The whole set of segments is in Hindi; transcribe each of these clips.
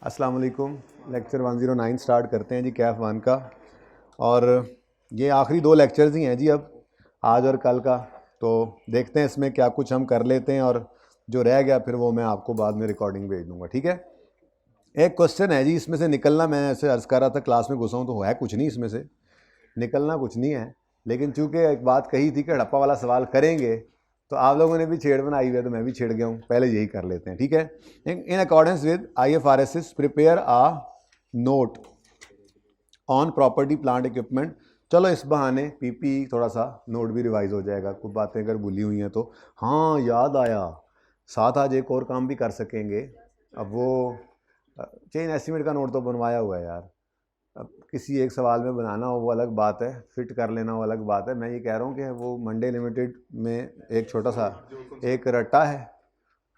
अस्सलाम वालेकुम। लेक्चर 109 स्टार्ट करते हैं जी कैफ वन का। और ये आखिरी दो लेक्चर्स ही हैं जी अब, आज और कल का। तो देखते हैं इसमें क्या कुछ हम कर लेते हैं, और जो रह गया फिर वो मैं आपको बाद में रिकॉर्डिंग भेज दूंगा, ठीक है। एक क्वेश्चन है जी, इसमें से निकलना, मैं ऐसे अर्ज़ कर रहा था क्लास में घुसा हूँ तो है कुछ नहीं, इसमें से निकलना कुछ नहीं है। लेकिन चूंकि एक बात कही थी कि हड़प्पा वाला सवाल करेंगे, तो आप लोगों ने भी छेड़ बनाई हुई है तो मैं भी छेड़ गया हूँ। पहले यही कर लेते हैं, ठीक है। In accordance with IFRS prepare a note on property plant equipment. चलो इस बहाने पीपी थोड़ा सा नोट भी रिवाइज हो जाएगा, कुछ बातें अगर भूली हुई हैं तो। हाँ याद आया, साथ आज एक और काम भी कर सकेंगे। अब वो चेन एस्टिमेट का नोट तो बनवाया हुआ है यार, अब किसी एक सवाल में बनाना हो वो अलग बात है, फिट कर लेना वो अलग बात है। मैं ये कह रहा हूँ कि वो मंडे लिमिटेड में एक छोटा सा एक रट्टा है,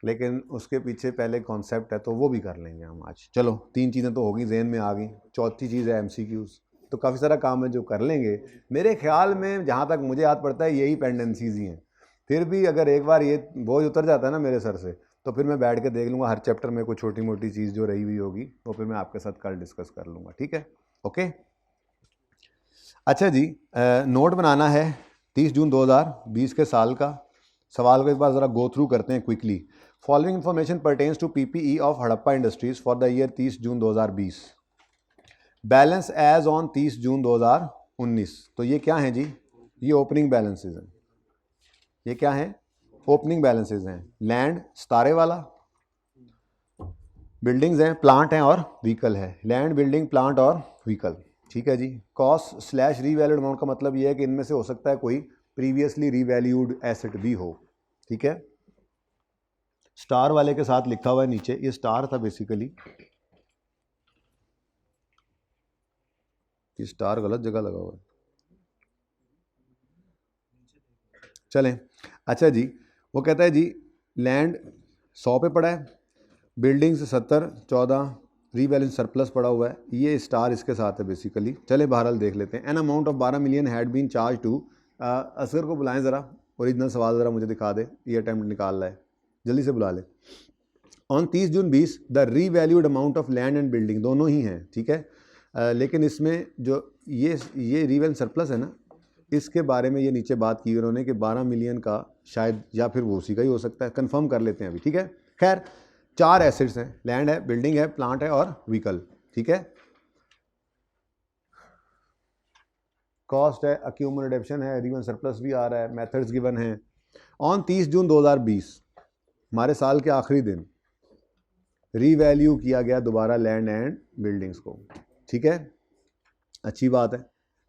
लेकिन उसके पीछे पहले कॉन्सेप्ट है, तो वो भी कर लेंगे हम आज। चलो तीन चीज़ें तो होगी, जहन में आ गई। चौथी चीज़ है MCQs, तो काफ़ी सारा काम है जो कर लेंगे। मेरे ख्याल में जहाँ तक मुझे याद पड़ता है यही पेंडेंसीज ही हैं। फिर भी अगर एक बार ये बोझ उतर जाता है ना मेरे सर से, तो फिर मैं बैठ के देख लूँगा हर चैप्टर में कोई छोटी मोटी चीज़ जो रही हुई होगी, वो फिर मैं आपके साथ कल डिस्कस कर लूँगा, ठीक है। ओके, अच्छा जी, नोट बनाना है 30 जून 2020 के साल का। सवाल को एक बार ज़रा गो थ्रू करते हैं quickly. Following information pertains to PPE of Harappa industries for the year 30 June 2020। Balance as on 30 June 2019। तो ये क्या है जी? ये ओपनिंग बैलेंसेज हैं। ये क्या है? ओपनिंग बैलेंसेज हैं। लैंड सतारे वाला, बिल्डिंग्स हैं, प्लांट हैं और व्हीकल है। लैंड, बिल्डिंग, प्लांट और व्हीकल, ठीक है जी। कॉस्ट स्लैश रीवैल्यूड अमाउंट का मतलब ये है कि इनमें से हो सकता है कोई प्रीवियसली रीवैल्यूड एसेट भी हो, ठीक है। स्टार वाले के साथ लिखा हुआ है नीचे, ये स्टार था बेसिकली, ये स्टार गलत जगह लगा हुआ है, चलें। अच्छा जी, वो कहता है जी लैंड 100 पे पड़ा है, बिल्डिंग्स 70, 14, रीवैल्यूड सरप्लस पड़ा हुआ है। ये स्टार इसके साथ है बेसिकली। चले बहरहाल देख लेते हैं। An amount of 12 million had been charge to, Asghar को बुलाएं ज़रा, ओरिजिनल सवाल ज़रा मुझे दिखा दे, ये अटैम्प्ट निकाल रहा है, जल्दी से बुला ले। On 30 June 20 the revalued amount of land and building दोनों ही हैं, ठीक है। लेकिन इसमें जो ये रीवैल्यूड सरप्लस है ना, इसके बारे में ये नीचे बात की उन्होंने कि 12 मिलियन का शायद, या फिर वो उसी का ही हो सकता है, कंफर्म कर लेते हैं अभी, ठीक है। खैर, 4 एसेट्स हैं, लैंड है, बिल्डिंग है, प्लांट है और व्हीकल, ठीक है। कॉस्ट है, अक्यूमुलेटेड एडिशन है, रीवैल्यूड सरप्लस भी आ रहा है, मेथड्स गिवन हैं। ऑन 30 जून 2020 हमारे साल के आखिरी दिन रीवैल्यू किया गया दोबारा लैंड एंड बिल्डिंग्स को, ठीक है, अच्छी बात है।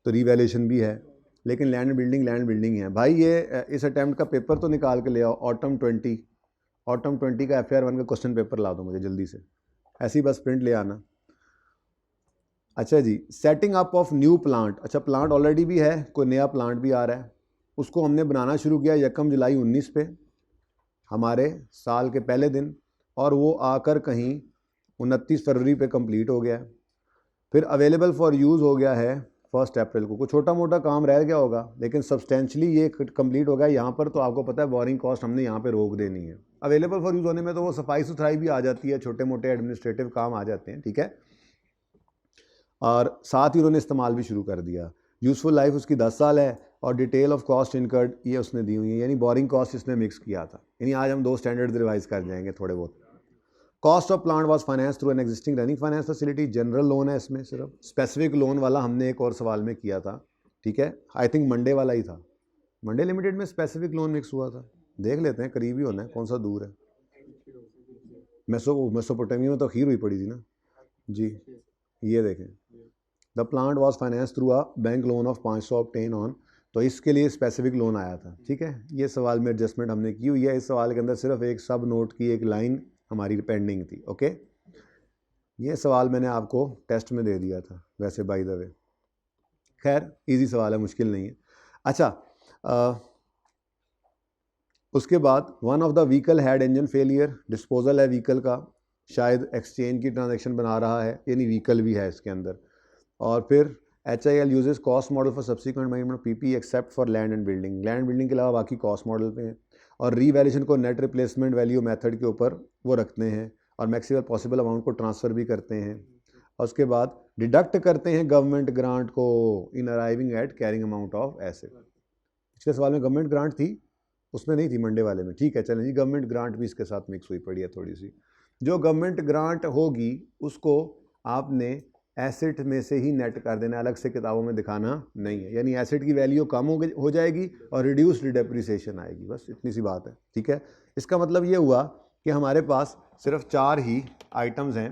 तो रीवैल्यूएशन भी है, लेकिन लैंड बिल्डिंग है भाई। ये इस अटैम्प्ट का पेपर तो निकाल के ले आओ, ऑटम 20 का FAR 1 का क्वेश्चन पेपर ला दो मुझे जल्दी से, ऐसी बस प्रिंट ले आना। अच्छा जी, setting up of new plant. अच्छा, प्लांट ऑलरेडी भी है, कोई नया प्लांट भी आ रहा है, उसको हमने बनाना शुरू किया 1 जुलाई 19 पे, हमारे साल के पहले दिन, और वो आकर कहीं 29 फरवरी पे कंप्लीट हो गया। फिर अवेलेबल फॉर यूज़ हो गया है 1 अप्रैल को। कुछ छोटा मोटा काम रह गया होगा, लेकिन सब्सटेंशली ये कंप्लीट हो गया यहाँ पर। तो आपको पता है बोरिंग कॉस्ट हमने यहाँ पे रोक देनी है। अवेलेबल फॉर यूज़ होने में तो वो सफाई सुथराई भी आ जाती है, छोटे मोटे एडमिनिस्ट्रेटिव काम आ जाते हैं, ठीक है। और साथ ही उन्होंने इस्तेमाल भी शुरू कर दिया। यूज़फुल लाइफ उसकी 10 साल है, और डिटेल ऑफ कॉस्ट इनकर्ड ये उसने दी हुई है, यानी बोरिंग कॉस्ट इसने मिक्स किया था। यानी आज हम 2 स्टैंडर्ड रिवाइज कर जाएंगे थोड़े बहुत। Cost of plant was finance through an existing running finance facility. General loan है इसमें, सिर्फ स्पेसिफिक लोन वाला हमने एक और सवाल में किया था, ठीक है। आई थिंक मंडे वाला ही था, मंडे लिमिटेड में स्पेसिफिक लोन मिक्स हुआ था। देख लेते हैं, करीब ही होना है, कौन सा दूर है। मेसोपोटामिया में तो खीर हुई पड़ी थी ना जी। ये देखें, the plant was finance through a bank loan of 500 obtain on, तो इसके लिए स्पेसिफिक लोन आया था, ठीक है। ये सवाल में एडजस्टमेंट हमने की हुई है। इस सवाल के अंदर सिर्फ एक सब नोट की एक लाइन हमारी पेंडिंग थी, ओके। ये सवाल मैंने आपको टेस्ट में दे दिया था वैसे, बाय द वे। खैर इजी सवाल है, मुश्किल नहीं है। अच्छा, उसके बाद one of the vehicle had engine failure. Disposal है व्हीकल का, शायद एक्सचेंज की ट्रांजैक्शन बना रहा है, यानी व्हीकल भी है इसके अंदर। और फिर HIL uses cost model for subsequent management PPE except for land and building. Land building के अलावा बाकी कॉस्ट मॉडल पे हैं। और रीवैल्यूएशन को नेट रिप्लेसमेंट वैल्यू मेथड के ऊपर वो रखते हैं, और मैक्सिमम पॉसिबल अमाउंट को ट्रांसफ़र भी करते हैं, और उसके बाद डिडक्ट करते हैं गवर्नमेंट ग्रांट को in arriving at carrying amount of asset. पिछले सवाल में गवर्नमेंट ग्रांट थी, उसमें नहीं थी मंडे वाले में, ठीक है चलें जी, गवर्नमेंट ग्रांट भी इसके साथ मिक्स हुई पड़ी है थोड़ी सी। जो गवर्नमेंट ग्रांट होगी उसको आपने एसेट में से ही नेट कर देना, अलग से किताबों में दिखाना नहीं है, यानी एसेट की वैल्यू कम हो जाएगी और रिड्यूस्ड डेप्रिसिएशन आएगी, बस इतनी सी बात है, ठीक है। इसका मतलब ये हुआ कि हमारे पास सिर्फ 4 ही आइटम्स हैं,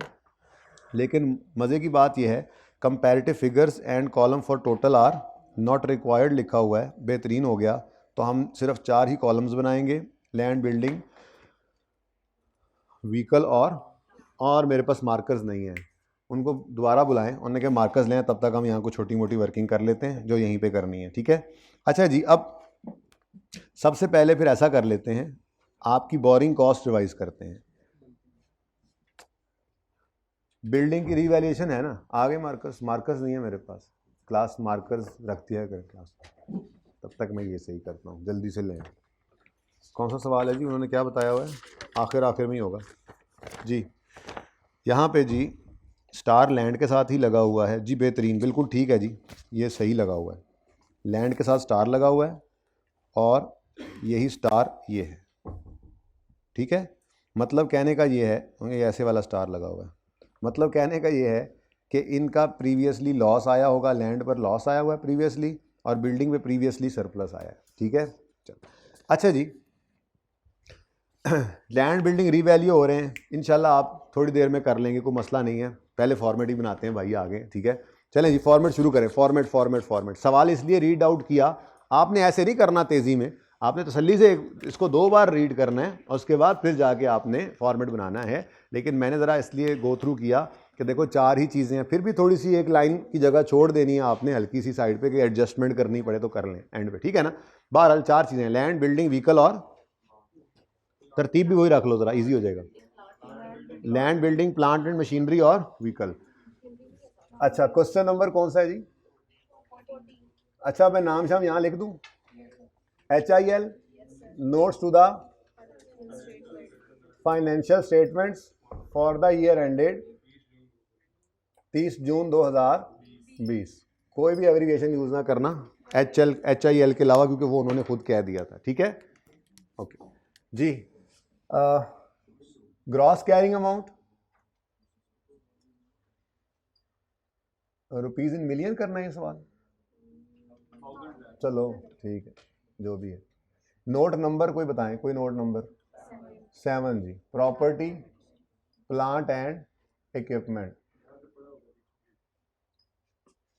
लेकिन मज़े की बात यह है comparative figures and column for total are not required लिखा हुआ है, बेहतरीन हो गया। तो हम सिर्फ 4 ही कॉलम्स बनाएंगे, लैंड, बिल्डिंग, व्हीकल और मेरे पास मार्कर्स नहीं है, उनको दोबारा बुलाएं, उन्होंने कहा मार्कर्स लें, तब तक हम यहाँ को छोटी मोटी वर्किंग कर लेते हैं जो यहीं पे करनी है, ठीक है। अच्छा जी, अब सबसे पहले फिर ऐसा कर लेते हैं, आपकी बोरिंग कॉस्ट रिवाइज करते हैं। बिल्डिंग की रीवैल्यूएशन है ना, आगे मार्कर्स नहीं है मेरे पास, क्लास मार्कर्स रख दिया कर क्लास, तब तक मैं ये सही करता हूँ, जल्दी से लें। कौन सा सवाल है जी, उन्होंने क्या बताया हुआ है, आखिर में ही होगा जी। यहाँ पे जी स्टार लैंड के साथ ही लगा हुआ है जी, बेहतरीन, बिल्कुल ठीक है जी, ये सही लगा हुआ है, लैंड के साथ स्टार लगा हुआ है और यही स्टार ये है, ठीक है। मतलब कहने का ये है, ये ऐसे वाला स्टार लगा हुआ है, मतलब कहने का ये है कि इनका प्रीवियसली लॉस आया होगा, लैंड पर लॉस आया हुआ है प्रीवियसली, और बिल्डिंग पे प्रीवियसली सरप्लस आया है, ठीक है। चलो अच्छा जी, लैंड बिल्डिंग रीवैल्यू हो रहे हैं, इंशाल्लाह आप थोड़ी देर में कर लेंगे, कोई मसला नहीं है, पहले फॉर्मेट ही बनाते हैं भाई आगे, ठीक है। चलें जी, फॉर्मेट शुरू करें, फॉर्मेट। सवाल इसलिए रीड आउट किया, आपने ऐसे नहीं करना तेज़ी में, आपने तसल्ली से इसको 2 बार रीड करना है और उसके बाद फिर जाके आपने फॉर्मेट बनाना है। लेकिन मैंने ज़रा इसलिए गो थ्रू किया कि देखो 4 ही चीज़ें हैं, फिर भी थोड़ी सी एक लाइन की जगह छोड़ देनी है आपने हल्की सी साइड पे कि एडजस्टमेंट करनी पड़े तो कर लें एंड पे, ठीक है ना। बहरहाल 4 चीज़ें, लैंड, बिल्डिंग, व्हीकल, और तरतीब भी वही रख लो ज़रा, इजी हो जाएगा, land, building, plant and machinery और व्हीकल। अच्छा, क्वेश्चन नंबर कौन सा है जी? अच्छा, मैं नाम शाम यहाँ लिख दूँ, HIL notes to the financial statements for the year ended 30 June 2020। कोई भी एब्रीविएशन यूज ना करना HIL के अलावा, क्योंकि वो उन्होंने खुद कह दिया था, ठीक है। ओके जी, gross carrying amount rupees in million करना है ये सवाल, चलो ठीक है जो भी है। नोट नंबर कोई बताएं, कोई नोट नंबर 7 जी, प्रॉपर्टी, प्लांट एंड इक्विपमेंट,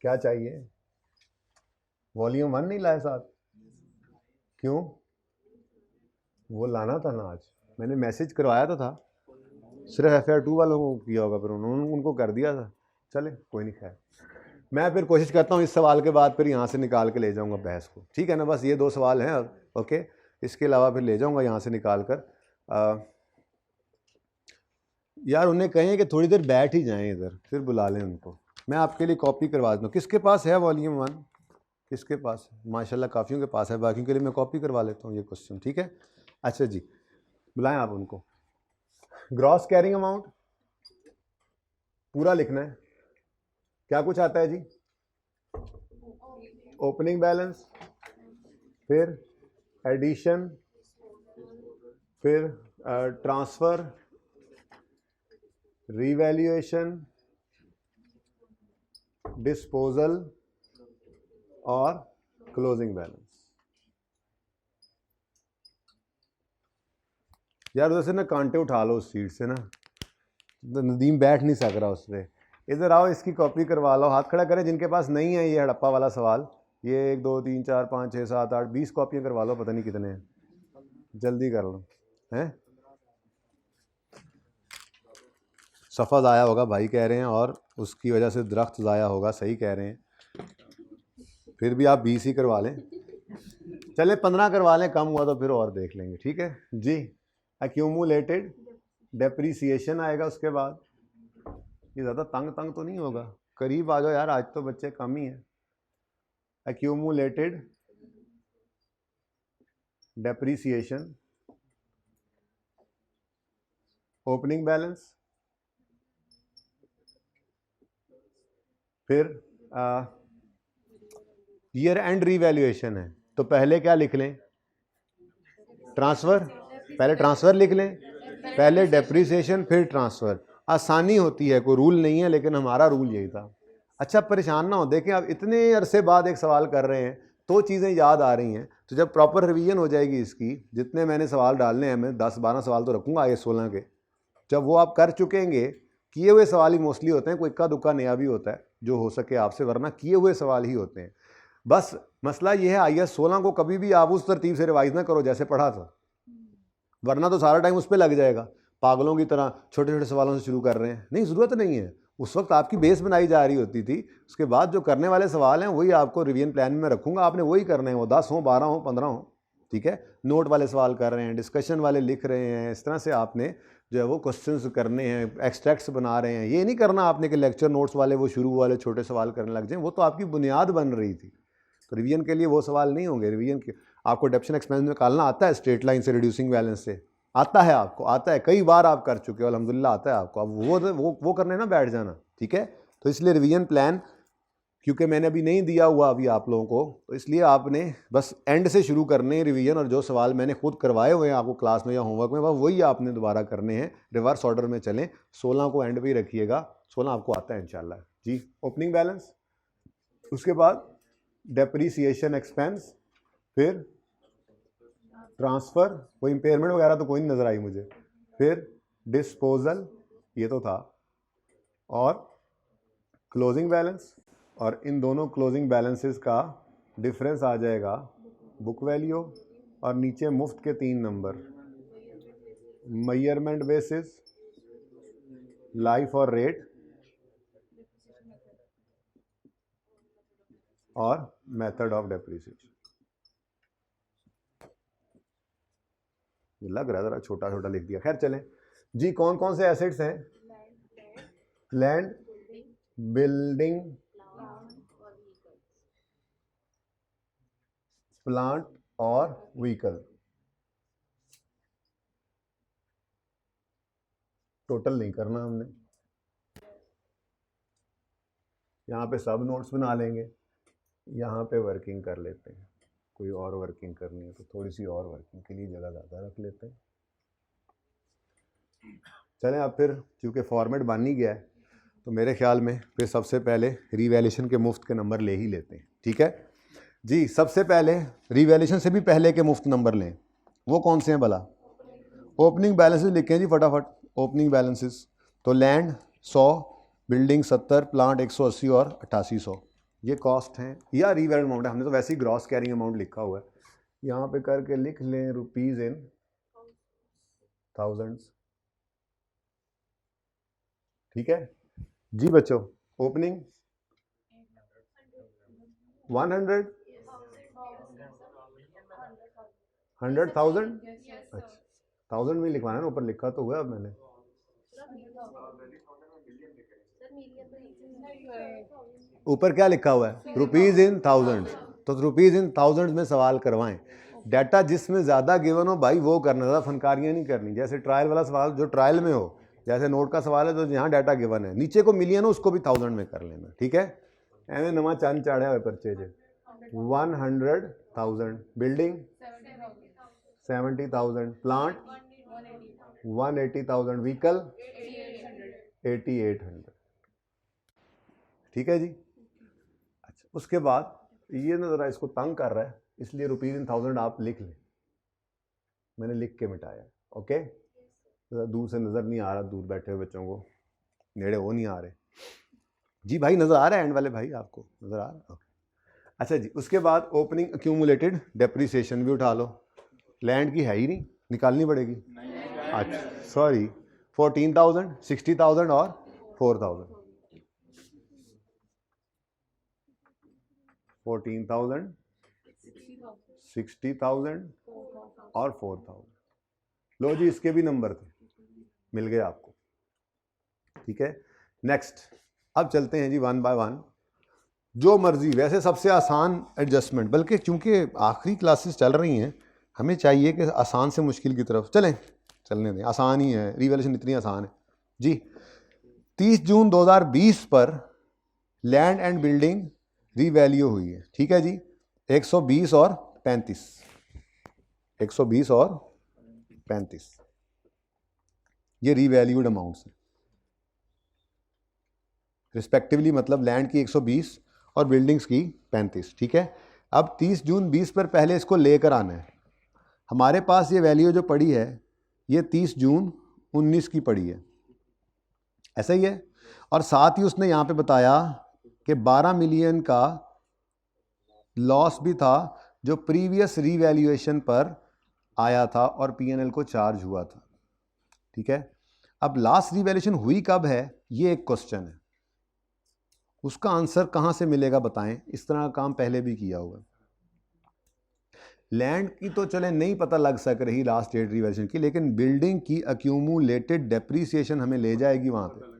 क्या चाहिए? वॉल्यूम 1 नहीं लाए साथ, क्यों? वो लाना था ना, आज मैंने मैसेज करवाया तो था, सिर्फ FR2 वालों को किया होगा, फिर उन्होंने उनको कर दिया था, चले कोई नहीं, खैर मैं फिर कोशिश करता हूँ इस सवाल के बाद फिर यहाँ से निकाल के ले जाऊँगा बहस को, ठीक है ना। बस ये 2 सवाल हैं अब, ओके, इसके अलावा फिर ले जाऊँगा यहाँ से निकाल कर। यार उन्हें कहें कि थोड़ी देर बैठ ही जाएं इधर, फिर बुला लें उनको, मैं आपके लिए कॉपी करवा दूँ। किसके पास है वॉल्यूम 1? किसके पास? माशाल्लाह काफ़ियों के पास है, बाकियों के लिए मैं कॉपी करवा लेता हूँ ये क्वेश्चन, ठीक है। अच्छा जी, बुलाएं आप उनको। ग्रॉस कैरिंग अमाउंट पूरा लिखना है, क्या कुछ आता है जी? ओपनिंग बैलेंस, फिर एडिशन, फिर ट्रांसफ़र, रीवैल्यूएशन, डिस्पोजल और क्लोजिंग बैलेंस। यार उधर से ना कांटे उठा लो उस सीट से ना, तो नदीम बैठ नहीं सक रहा उस पर, इधर आओ इसकी कॉपी करवा लो, हाथ खड़ा करें जिनके पास नहीं है ये हड़प्पा वाला सवाल। ये 1 2 3 4 5 6 7 8 20 कॉपियाँ करवा लो, पता नहीं कितने हैं, जल्दी कर लो हैं। सफ़ा ज़ाया होगा भाई कह रहे हैं, और उसकी वजह से दरख्त ज़ाया होगा, सही कह रहे हैं, फिर भी आप 20 ही करवा लें, चले 15 करवा लें, कम हुआ तो फिर और देख लेंगे, ठीक है जी। एक्यूमुलेटेड डेप्रीसिएशन आएगा उसके बाद, ये ज़्यादा तंग तो नहीं होगा, करीब आ जाओ यार, आज तो बच्चे कम ही हैं। एक्यूमुलेटेड डेप्रीसिएशन, ओपनिंग बैलेंस, फिर ईयर एंड रीवैल्यूएशन है, तो पहले क्या लिख लें, ट्रांसफ़र, पहले ट्रांसफ़र लिख लें, पहले डेप्रिसिएशन फिर ट्रांसफ़र। आसानी होती है, कोई रूल नहीं है, लेकिन हमारा रूल यही था। अच्छा परेशान ना हो, देखें अब इतने अरसे बाद एक सवाल कर रहे हैं तो चीज़ें याद आ रही हैं, तो जब प्रॉपर रिवीजन हो जाएगी इसकी, जितने मैंने सवाल डालने हैं, मैं 10-12 सवाल तो रखूँगा आगे 16 के, जब वो आप कर चुकेंगे, किए हुए सवाल ही मोस्टली होते हैं, कोई इक्का दुक्का नया भी होता है जो हो सके आपसे, वरना किए हुए सवाल ही होते हैं। बस मसला ये है IAS 16 को कभी भी आप उस तरतीब से रिवाइज ना करो जैसे पढ़ा था, वरना तो सारा टाइम उस पर लग जाएगा, पागलों की तरह छोटे छोटे सवालों से शुरू कर रहे हैं। नहीं, ज़रूरत नहीं है, उस वक्त आपकी बेस बनाई जा रही होती थी, उसके बाद जो करने वाले सवाल हैं वही आपको रिवीजन प्लान में रखूँगा, आपने वही करने हैं, वो 10 हो, 12 हो, 15 हो, ठीक है। नोट वाले सवाल कर रहे हैं, डिस्कशन वाले लिख रहे हैं, इस तरह से आपने जो है वो क्वेश्चंस करने हैं, एक्सट्रैक्ट्स बना रहे हैं। ये नहीं करना आपने कि लेक्चर नोट्स वाले वो शुरू वाले छोटे सवाल करने लग जाएं, वो तो आपकी बुनियाद बन रही थी। तो रिवीजन के लिए वो सवाल नहीं होंगे। रिवीजन के आपको डेप्शन एक्सपेंस निकालना आता है, स्ट्रेट लाइन से, रिड्यूसिंग बैलेंस से आता है, आपको आता है, कई बार आप कर चुके हो, अल्हम्दुलिल्लाह आता है आपको। अब वो करने ना बैठ जाना, ठीक है। तो इसलिए रिवीजन प्लान क्योंकि मैंने अभी नहीं दिया हुआ अभी आप लोगों को, तो इसलिए आपने बस एंड से शुरू करने रिवीजन, और जो सवाल मैंने खुद करवाए हुए हैं आपको क्लास में या होमवर्क में, वही आपने दोबारा करने हैं, रिवर्स ऑर्डर में चलें। 16 को एंड पे ही रखिएगा, 16 आपको आता है इंशाल्लाह जी। ओपनिंग बैलेंस, उसके बाद डेप्रीसिएशन एक्सपेंस, फिर ट्रांसफ़र, कोई इम्पेयरमेंट वगैरह तो कोई नहीं नज़र आई मुझे, फिर डिस्पोजल, ये तो था, और क्लोजिंग बैलेंस। और इन दोनों क्लोजिंग बैलेंसेस का डिफरेंस आ जाएगा बुक वैल्यू, और नीचे मुफ्त के 3 नंबर, मेजरमेंट बेसिस, लाइफ और रेट, और मेथड ऑफ डेप्रिसिएशन। लग रहा है ज़रा छोटा छोटा लिख दिया, खैर चलें जी। कौन कौन से एसेट्स हैं? लैंड, बिल्डिंग, प्लांट और व्हीकल। टोटल नहीं करना हमने, यहाँ पे सब नोट्स बना लेंगे, यहाँ पे वर्किंग कर लेते हैं। कोई और वर्किंग करनी है तो थोड़ी सी और वर्किंग के लिए जगह ज़्यादा रख लेते हैं। चलें अब फिर, क्योंकि फॉर्मेट बन ही गया है, तो मेरे ख्याल में फिर सबसे पहले रीवैल्यूएशन के मुफ्त के नंबर ले ही लेते हैं, ठीक है जी। सबसे पहले रीवैल्यूएशन से भी पहले के मुफ्त नंबर लें, वो कौन से हैं भला? ओपनिंग बैलेंसेस लिखें जी फटाफट। ओपनिंग बैलेंसेस तो लैंड 100, बिल्डिंग 70, प्लांट 180 और 8800, ये कॉस्ट हैं या रीवैल्यूड अमाउंट है। हमने तो वैसे ही ग्रॉस कैरिंग अमाउंट लिखा हुआ है, यहाँ पे करके लिख लें रुपीज़ इन थाउजेंड्स, ठीक है जी बच्चों। ओपनिंग 100, 100,000, अच्छा 1000 में लिखवाना है, ऊपर लिखा तो हुआ अब मैंने। ऊपर क्या लिखा हुआ है? रुपीज़ इन थाउजेंड्स, तो रुपीज़ इन थाउजेंड्स में सवाल करवाएं। डाटा जिसमें ज़्यादा गिवन हो भाई वो करना, ज़्यादा फनकारियाँ नहीं करनी। जैसे ट्रायल वाला सवाल जो ट्रायल में हो, जैसे नोट का सवाल है तो यहाँ डाटा गिवन है, नीचे को मिलियन हो उसको भी 1000 में कर लेना, ठीक है। एवं नवा चंद चाढ़िया हुआ परचे च 100,000, बिल्डिंग 70,000, प्लांट 180,000, व्हीकल 8800, ठीक है जी। अच्छा उसके बाद ये ना ज़रा इसको तंग कर रहा है, इसलिए रुपीज़ इन थाउजेंड आप लिख लें, मैंने लिख के मिटाया, ओके। दूर से नज़र नहीं आ रहा, दूर बैठे हुए बच्चों को, नेड़े वो नहीं आ रहे जी। भाई नज़र आ रहा है एंड वाले भाई, आपको नज़र आ रहा है, ओके। अच्छा जी, उसके बाद ओपनिंग एक्यूमुलेटेड डेप्रिसिएशन भी उठा लो। लैंड की है ही नहीं, निकालनी पड़ेगी। अच्छा सॉरी, 14,000, 60,000 और 4,000, 14,000, 60,000 और 4,000। लो जी, इसके भी नंबर थे, मिल गए आपको, ठीक है। नेक्स्ट, अब चलते हैं जी 1 बाय 1, जो मर्जी। वैसे सबसे आसान एडजस्टमेंट, बल्कि चूंकि आखिरी क्लासेस चल रही हैं, हमें चाहिए कि आसान से मुश्किल की तरफ चलने दें। आसान ही है, रिवैल्यूएशन इतनी आसान है जी। 30 जून 2020 पर लैंड एंड बिल्डिंग रीवैल्यू हुई है, ठीक है जी, 120 और 35, 120 और 35 ये रीवैल्यूड अमाउंट्स हैं रिस्पेक्टिवली, मतलब लैंड की 120 और बिल्डिंग्स की 35, ठीक है। अब 30 जून 20 पर पहले इसको लेकर आना है। हमारे पास ये वैल्यू जो पड़ी है ये 30 जून 19 की पड़ी है, ऐसा ही है। और साथ ही उसने यहाँ पे बताया कि 12 मिलियन का लॉस भी था जो प्रीवियस रीवैल्यूएशन पर आया था और पीएनएल को चार्ज हुआ था, ठीक है। अब लास्ट रीवैल्यूएशन हुई कब है ये एक क्वेश्चन है, उसका आंसर कहाँ से मिलेगा बताएं। इस तरह का काम पहले भी किया हुआ है। लैंड की तो चले नहीं पता लग सक रही लास्ट डेट रीवैल्यूएशन की, लेकिन बिल्डिंग की अक्यूमुलेटेड डेप्रीसिएशन हमें ले जाएगी वहाँ पे,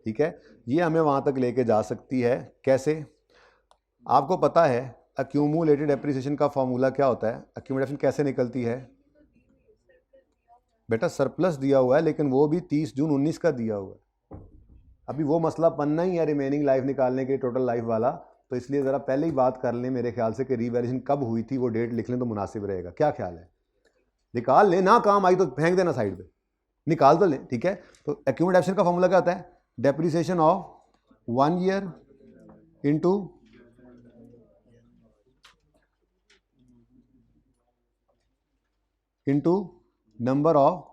ठीक है। ये हमें वहाँ तक लेके जा सकती है। कैसे? आपको पता है अक्यूमुलेटेड डेप्रीसिएशन का फॉर्मूला क्या होता है? अक्यूमुलेशन कैसे निकलती है बेटा? सरप्लस दिया हुआ है, लेकिन वो भी 30 जून 19 का दिया हुआ है। अभी वो मसला पन्ना ही है रिमेनिंग लाइफ निकालने के, टोटल लाइफ वाला, तो इसलिए ज़रा पहले ही बात कर लें मेरे ख्याल से कि रीवैल्यूएशन कब हुई थी, वो डेट लिख लें तो मुनासिब रहेगा। क्या ख्याल है? निकाल लें ना, काम आई तो फेंक देना साइड पे, निकाल तो लें, ठीक है। तो एक्यूमुलेशन का फॉर्मूला क्या होता है? Depreciation of 1 year into number of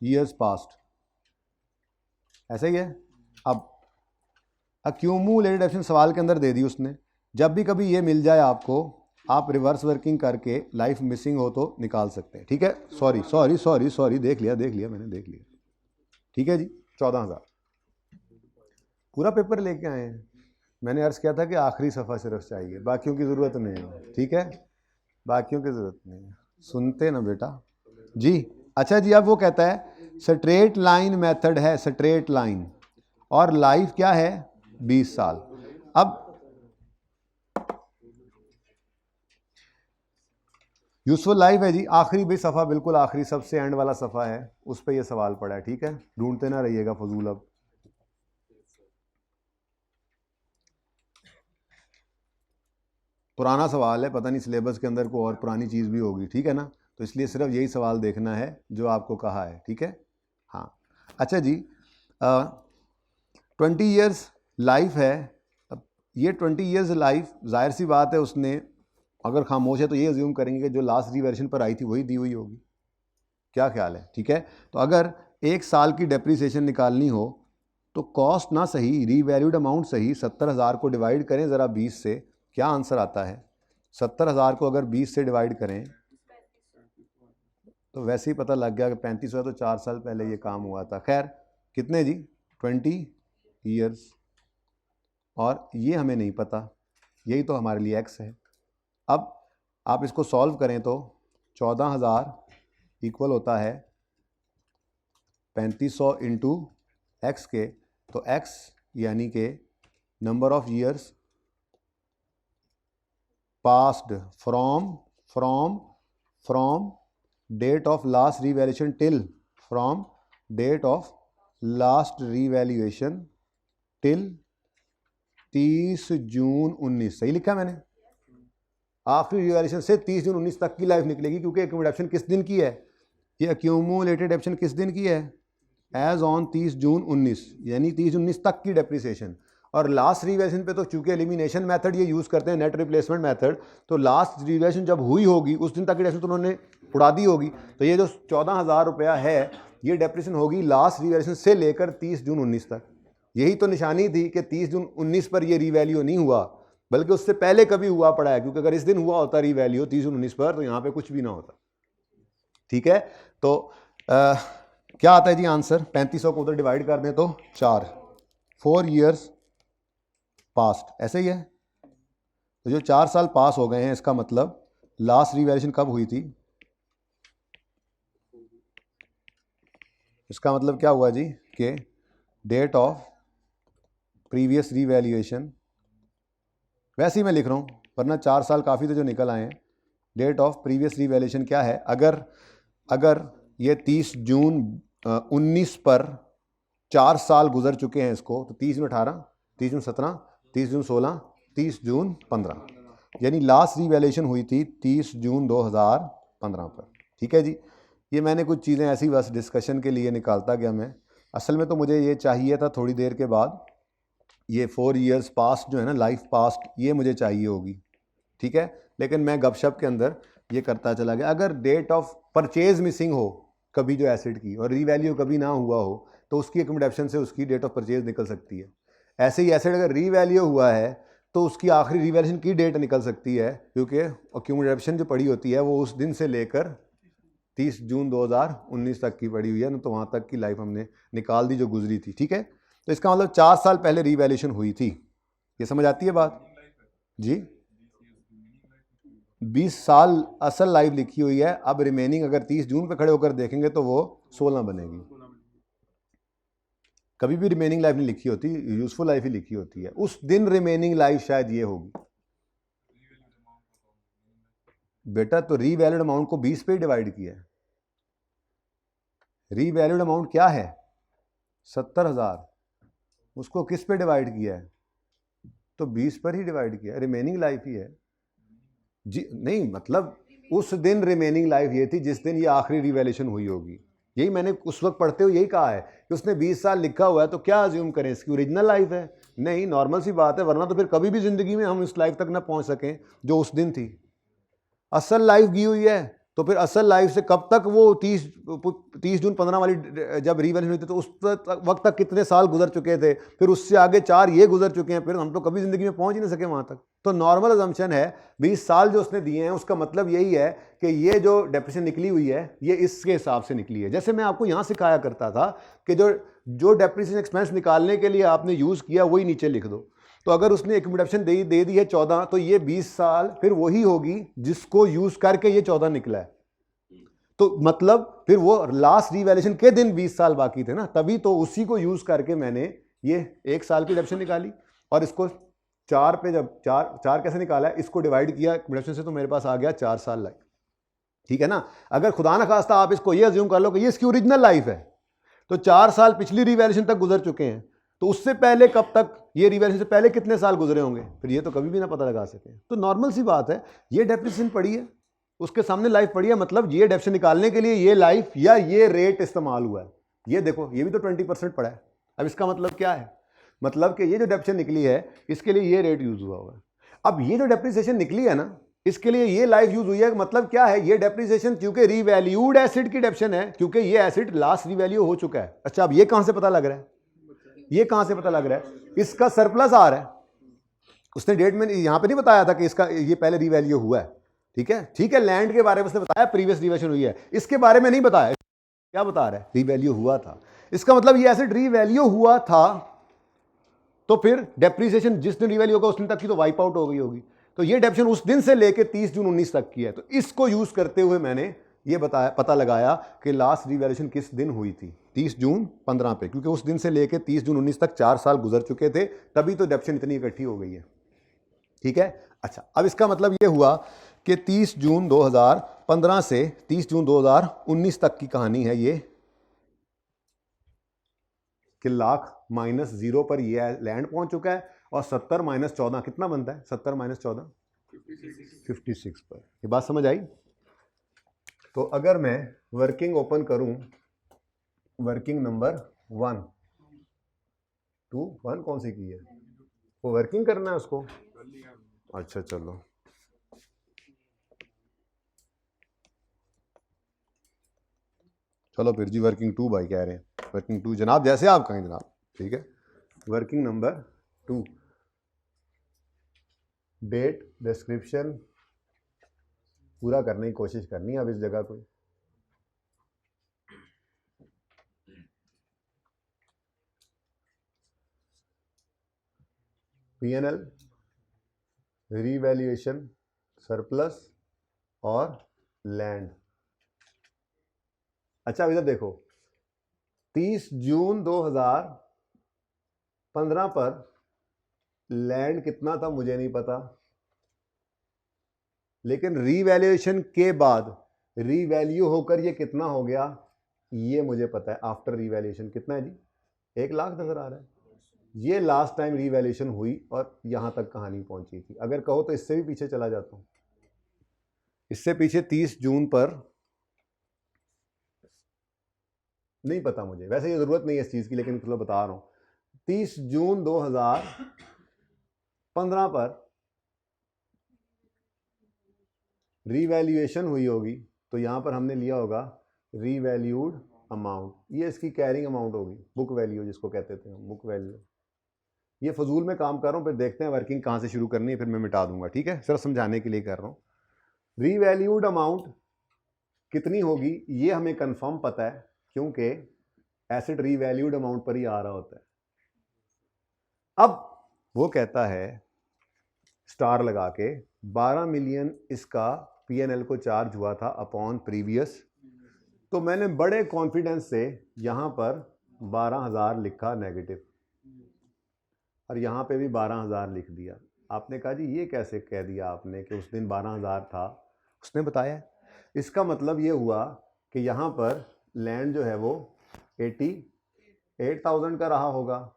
years past, ऐसा ही है। अब अक्यूमुलेटेड डेप्रीसिएशन सवाल के अंदर दे दी उसने। जब भी कभी ये मिल जाए आपको, आप रिवर्स वर्किंग करके लाइफ मिसिंग हो तो निकाल सकते हैं, ठीक है। सॉरी देख लिया मैंने, देख लिया, ठीक है जी। 14,000 पूरा पेपर लेके आए हैं। मैंने अर्ज़ किया था कि आखिरी सफ़ा सिर्फ चाहिए, बाकियों की ज़रूरत नहीं है, ठीक है, बाकियों की ज़रूरत नहीं है। सुनते ना बेटा जी। अच्छा जी, अब वो कहता है स्ट्रेट लाइन मेथड है, स्ट्रेट लाइन, और लाइफ क्या है? 20 साल। अब यूजफुल लाइफ है जी, आखिरी भी सफ़ा, बिल्कुल आखिरी सबसे एंड वाला सफ़ा है, उस पर यह सवाल पड़ा है, ठीक है। ढूंढते ना रहिएगा फजूल। अब पुराना सवाल है, पता नहीं सिलेबस के अंदर कोई और पुरानी चीज़ भी होगी, ठीक है ना, तो इसलिए सिर्फ यही सवाल देखना है जो आपको कहा है, ठीक है। हाँ अच्छा जी, 20 ईयर्स लाइफ है। अब ये 20 ईयर्स लाइफ, जाहिर सी बात है उसने अगर खामोश है तो ये अज्यूम करेंगे कि जो लास्ट रिवर्शन पर आई थी वही दी हुई होगी। क्या ख्याल है? ठीक है, तो अगर 1 साल की डेप्रीसिएशन निकालनी हो तो कॉस्ट ना सही, रीवैल्यूड अमाउंट सही, 70,000 को डिवाइड करें ज़रा 20 से, क्या आंसर आता है? 70,000 को अगर 20 से डिवाइड करें तो वैसे ही पता लग गया कि 35 हुआ, तो 4 साल पहले ये काम हुआ था। खैर कितने जी? 20 ईयर्स, और ये हमें नहीं पता, यही तो हमारे लिए एक्स है। अब आप इसको सॉल्व करें तो 14,000 इक्वल होता है 3500 इंटू एक्स के, तो एक्स यानी कि number of years passed from date of last revaluation till, from date of last revaluation till 30 June 19, सही लिखा मैंने? आखिरी रिवैल्यूएशन से 30 जून 19 तक की लाइफ निकलेगी, क्योंकि एक्यूमुलेशन किस दिन की है? ये अक्यूमुलेटेड डेप्रीसिएशन किस दिन की है? एज ऑन 30 जून 19, यानी 30 जून 19 तक की डेप्रीसिएशन। और लास्ट रिवैल्यूएशन पे तो चूंकि एलिमिनेशन मेथड ये यूज़ करते हैं, नेट रिप्लेसमेंट मेथड, तो लास्ट रिवैल्यूएशन जब हुई होगी उस दिन तक की डेप्रीसिएशन तो उन्होंने उड़ा दी होगी। तो ये जो 14,000 रुपया है ये डेप्रीसिएशन होगी लास्ट रिवैल्यूएशन से लेकर 30 जून 19 तक। यही तो निशानी थी कि 30 जून 19 पर ये रीवैल्यू नहीं हुआ, बल्कि उससे पहले कभी हुआ पड़ा है, क्योंकि अगर इस दिन हुआ होता रीवैल्यू 30 जून 19 पर तो यहाँ पे कुछ भी ना होता, ठीक है। तो क्या आता है जी आंसर? 3500 को उधर डिवाइड कर दें तो 4 ईयर्स पास्ट, ऐसे ही है। तो जो 4 साल पास हो गए हैं, इसका मतलब लास्ट रिवैल्यूएशन कब हुई थी? इसका मतलब क्या हुआ जी कि डेट ऑफ प्रीवियस रिवैल्यूएशन, वैसे ही मैं लिख रहा हूँ वरना 4 साल काफ़ी तो जो निकल आए हैं। डेट ऑफ प्रीवियस रिवैल्यूएशन क्या है? अगर ये 30 जून 19 पर 4 साल गुजर चुके हैं इसको, तो 30 में 18, 30 में 17, 30 जून 16, 30 जून 15, यानी लास्ट रीवैल्यूएशन हुई थी 30 जून 2015 पर। ठीक है जी, ये मैंने कुछ चीज़ें ऐसी बस डिस्कशन के लिए निकालता गया मैं। असल में तो मुझे ये चाहिए था थोड़ी देर के बाद, ये 4 years पास्ट जो है ना, लाइफ पास्ट, ये मुझे चाहिए होगी। ठीक है, लेकिन मैं गपशप के अंदर ये करता चला गया। अगर डेट ऑफ परचेज मिसिंग हो कभी जो एसिड की, और रीवैल्यू कभी ना हुआ हो, तो उसकी अकोमोडेशन से उसकी डेट ऑफ परचेज निकल सकती है। ऐसे ही एसिड अगर रीवैल्यू हुआ है तो उसकी आखिरी रीवैल्यूएशन की डेट निकल सकती है, क्योंकि अकोमोडेशन जो पड़ी होती है वो उस दिन से लेकर 30 जून 2019 तक की पड़ी हुई है ना, तो वहाँ तक की लाइफ हमने निकाल दी जो गुजरी थी। ठीक है, तो इसका मतलब 4 साल पहले रीवैल्यूएशन हुई थी। ये समझ आती है बात जी? 20 साल असल लाइफ लिखी हुई है। अब रिमेनिंग अगर 30 जून पे खड़े होकर देखेंगे तो वो 16 बनेगी। कभी भी रिमेनिंग लाइफ नहीं लिखी होती, यूजफुल लाइफ ही लिखी होती है। उस दिन रिमेनिंग लाइफ शायद ये होगी बेटा। तो रीवैल्यूड अमाउंट को 20 पे डिवाइड किया है। रीवैल्यूड अमाउंट क्या है? 70,000। उसको किस पे डिवाइड किया है? तो 20 पर ही डिवाइड किया। रिमेनिंग लाइफ ही है जी। नहीं मतलब उस दिन रिमेनिंग लाइफ ये थी जिस दिन ये आखिरी रिवैल्यूएशन हुई होगी। यही मैंने उस वक्त पढ़ते हुए यही कहा है कि उसने 20 साल लिखा हुआ है, तो क्या अज्यूम करें इसकी ओरिजिनल लाइफ है? नहीं, नॉर्मल सी बात है, वरना तो फिर कभी भी जिंदगी में हम इस लाइफ तक ना पहुंच सकें जो उस दिन थी। असल लाइफ गी हुई है, तो फिर असल लाइफ से कब तक वो 30 जून 15 वाली जब रिवैल्यूएशन हुई थी, तो उस वक्त तक कितने साल गुजर चुके थे, फिर उससे आगे 4 ये गुजर चुके हैं, फिर हम तो कभी जिंदगी में पहुंच ही नहीं सके वहां तक। तो नॉर्मल अजम्पशन है 20 साल जो उसने दिए हैं, उसका मतलब यही है कि ये जो डेप्रिसिएशन निकली हुई है ये इसके हिसाब से निकली है। जैसे मैं आपको यहां सिखाया करता था कि जो डेप्रिसिएशन एक्सपेंस निकालने के लिए आपने यूज किया वही नीचे लिख दो। तो अगर उसने एकोमोडेशन दे दी है 14, तो ये 20 साल फिर वही होगी जिसको यूज करके ये 14 निकला है। तो मतलब फिर वो लास्ट रिवैल्यूएशन के दिन 20 साल बाकी थे ना, तभी तो उसी को यूज करके मैंने ये 1 साल की डेप्रिसिएशन निकाली। और इसको 4 पे जब 4 कैसे निकाला है, इसको डिवाइड किया एकोमोडेशन से, तो मेरे पास आ गया 4 साल लाइफ। ठीक है ना। अगर खुदा ना खास्ता आप इसको ये अज्यूम कर लो कि ये इसकी ओरिजिनल लाइफ है, तो 4 साल पिछली रिवैल्यूएशन तक गुजर चुके हैं, तो उससे पहले कब तक, ये रिवैल्यूएशन से पहले कितने साल गुजरे होंगे, फिर ये तो कभी भी ना पता लगा सके। तो नॉर्मल सी बात है, ये डेप्रिसिएशन पड़ी है, उसके सामने लाइफ पड़ी है, मतलब ये डेप्रिसिएशन निकालने के लिए ये लाइफ या ये रेट इस्तेमाल हुआ है। ये देखो, ये भी तो 20% पड़ा है। अब इसका मतलब क्या है? मतलब कि ये जो डेप्रिसिएशन निकली है इसके लिए ये रेट यूज हुआ होगा। अब ये जो डेप्रिसिएशन निकली है ना, इसके लिए ये लाइफ यूज हुई है, मतलब क्या है? ये डेप्रिसिएशन क्योंकि रीवैल्यूड एसिड की डेप्रिसिएशन है, क्योंकि ये एसिड लास्ट रिवैल्यू हो चुका है। अच्छा, अब ये कहां से पता लग रहा है? ये कहां से पता लग रहा है? इसका सरप्लस आ रहा है। उसने डेट में यहां पे नहीं बताया था कि इसका ये पहले रिवैल्यू हुआ है। ठीक है, ठीक है, लैंड के बारे में उसने बताया प्रीवियस रिवैल्यूएशन हुई है, इसके बारे में नहीं बताया। क्या बता रहा है? रिवैल्यू हुआ था। इसका मतलब ये एसिड रिवैल्यू हुआ था, तो फिर डेप्रिसिएशन जिस दिन रिवैल्यू होगा उस दिन तक की तो वाइप आउट हो गई होगी। तो ये डेप्रिसिएशन उस दिन से लेके 30 जून 19 तक की है। तो इसको यूज करते हुए मैंने ये बताया, पता लगाया कि लास्ट रिवैल्यूएशन किस दिन हुई थी, 30 जून 15 पे, क्योंकि उस दिन से लेके 30 जून 19 तक 4 साल गुजर चुके थे, तभी तो डेप्रिसिएशन इतनी इकट्ठी हो गई है। ठीक है। अच्छा, अब इसका मतलब ये हुआ कि 30 जून 2015 से 30 जून 2019 तक की कहानी है ये, कि लाख -0 पर ये लैंड पहुंच चुका है, और 70 - 14 कितना बनता है? 70 - 14 56 पर। ये बात समझ आई? तो अगर मैं वर्किंग ओपन करूं, वर्किंग नंबर 1 2 1 कौन सी की है? वो वर्किंग करना है उसको। अच्छा चलो, चलो फिर जी, वर्किंग 2 भाई कह रहे हैं, वर्किंग 2 जनाब, जैसे आप कहें जनाब। ठीक है, वर्किंग नंबर 2, डेट डिस्क्रिप्शन पूरा करने की कोशिश करनी है अब इस जगह को। पीएनएल, रीवैल्यूएशन, सरप्लस और लैंड। अच्छा, अब इधर देखो, 30 जून 2015 पर लैंड कितना था मुझे नहीं पता, लेकिन रीवैल्यूएशन के बाद रीवैल्यू होकर ये कितना हो गया ये मुझे पता है। आफ्टर रीवैल्यूएशन कितना है जी? 1 लाख नजर आ रहा है। ये लास्ट टाइम रीवैल्यूएशन हुई और यहाँ तक कहानी पहुंची थी। अगर कहो तो इससे भी पीछे चला जाता हूँ, इससे पीछे 30 जून पर, नहीं पता मुझे, वैसे ये ज़रूरत नहीं है इस चीज़ की, लेकिन मतलब बता रहा हूँ 30 जून 2015 पर रीवैल्यूएशन हुई होगी, तो यहाँ पर हमने लिया होगा रीवैल्यूड अमाउंट, ये इसकी कैरिंग अमाउंट होगी, बुक वैल्यू जिसको कहते थे हम, बुक वैल्यू। ये फजूल में काम कर रहा हूँ, फिर देखते हैं वर्किंग कहाँ से शुरू करनी है, फिर मैं मिटा दूंगा, ठीक है, सिर्फ समझाने के लिए कर रहा हूँ। रीवैल्यूड अमाउंट कितनी होगी ये हमें कंफर्म पता है, क्योंकि एसेट रीवैल्यूड अमाउंट पर ही आ रहा होता है। अब वो कहता है स्टार लगा के 12 मिलियन इसका पीएनएल को चार्ज हुआ था अपॉन प्रीवियस, तो मैंने बड़े कॉन्फिडेंस से यहां पर 12,000 लिखा नेगेटिव, और यहां पे भी 12,000 लिख दिया। आपने कहा जी ये कैसे कह दिया आपने कि उस दिन 12,000 था, उसने बताया। इसका मतलब ये हुआ कि यहाँ पर लैंड जो है वो 88,000 का रहा होगा,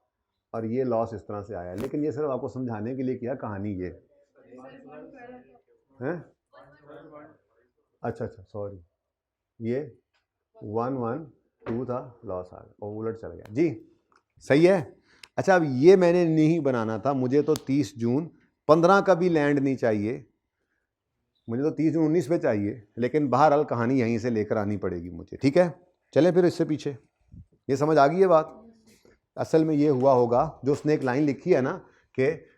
और ये लॉस इस तरह से आया। लेकिन ये सिर्फ आपको समझाने के लिए किया, कहानी ये है। अच्छा सॉरी, ये 112 था, लॉस आ गया और उलट चल गया जी, सही है। अच्छा, अब ये मैंने नहीं बनाना था, मुझे तो 30 जून 15 का भी लैंड नहीं चाहिए, मुझे तो 30 जून 19 पे चाहिए, लेकिन बहरहाल कहानी यहीं से लेकर आनी पड़ेगी मुझे, ठीक है। चलें फिर इससे पीछे, ये समझ आ गई है बात। असल में ये हुआ होगा, जो उसने एक लाइन लिखी है ना कि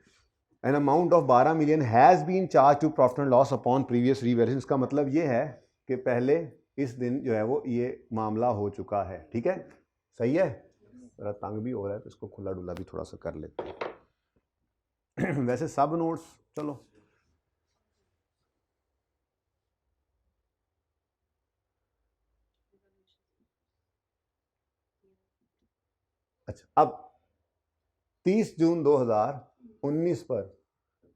an amount of 12 million has been charge to profit and loss upon previous revaluation, इसका मतलब ये है कि पहले इस दिन जो है वो ये मामला हो चुका है, ठीक है, सही है। जरा तंग भी हो रहा है तो इसको खुला डुला भी थोड़ा सा कर लेते हैं। वैसे सब नोट्स, चलो अच्छा, अब 30 जून 2019 पर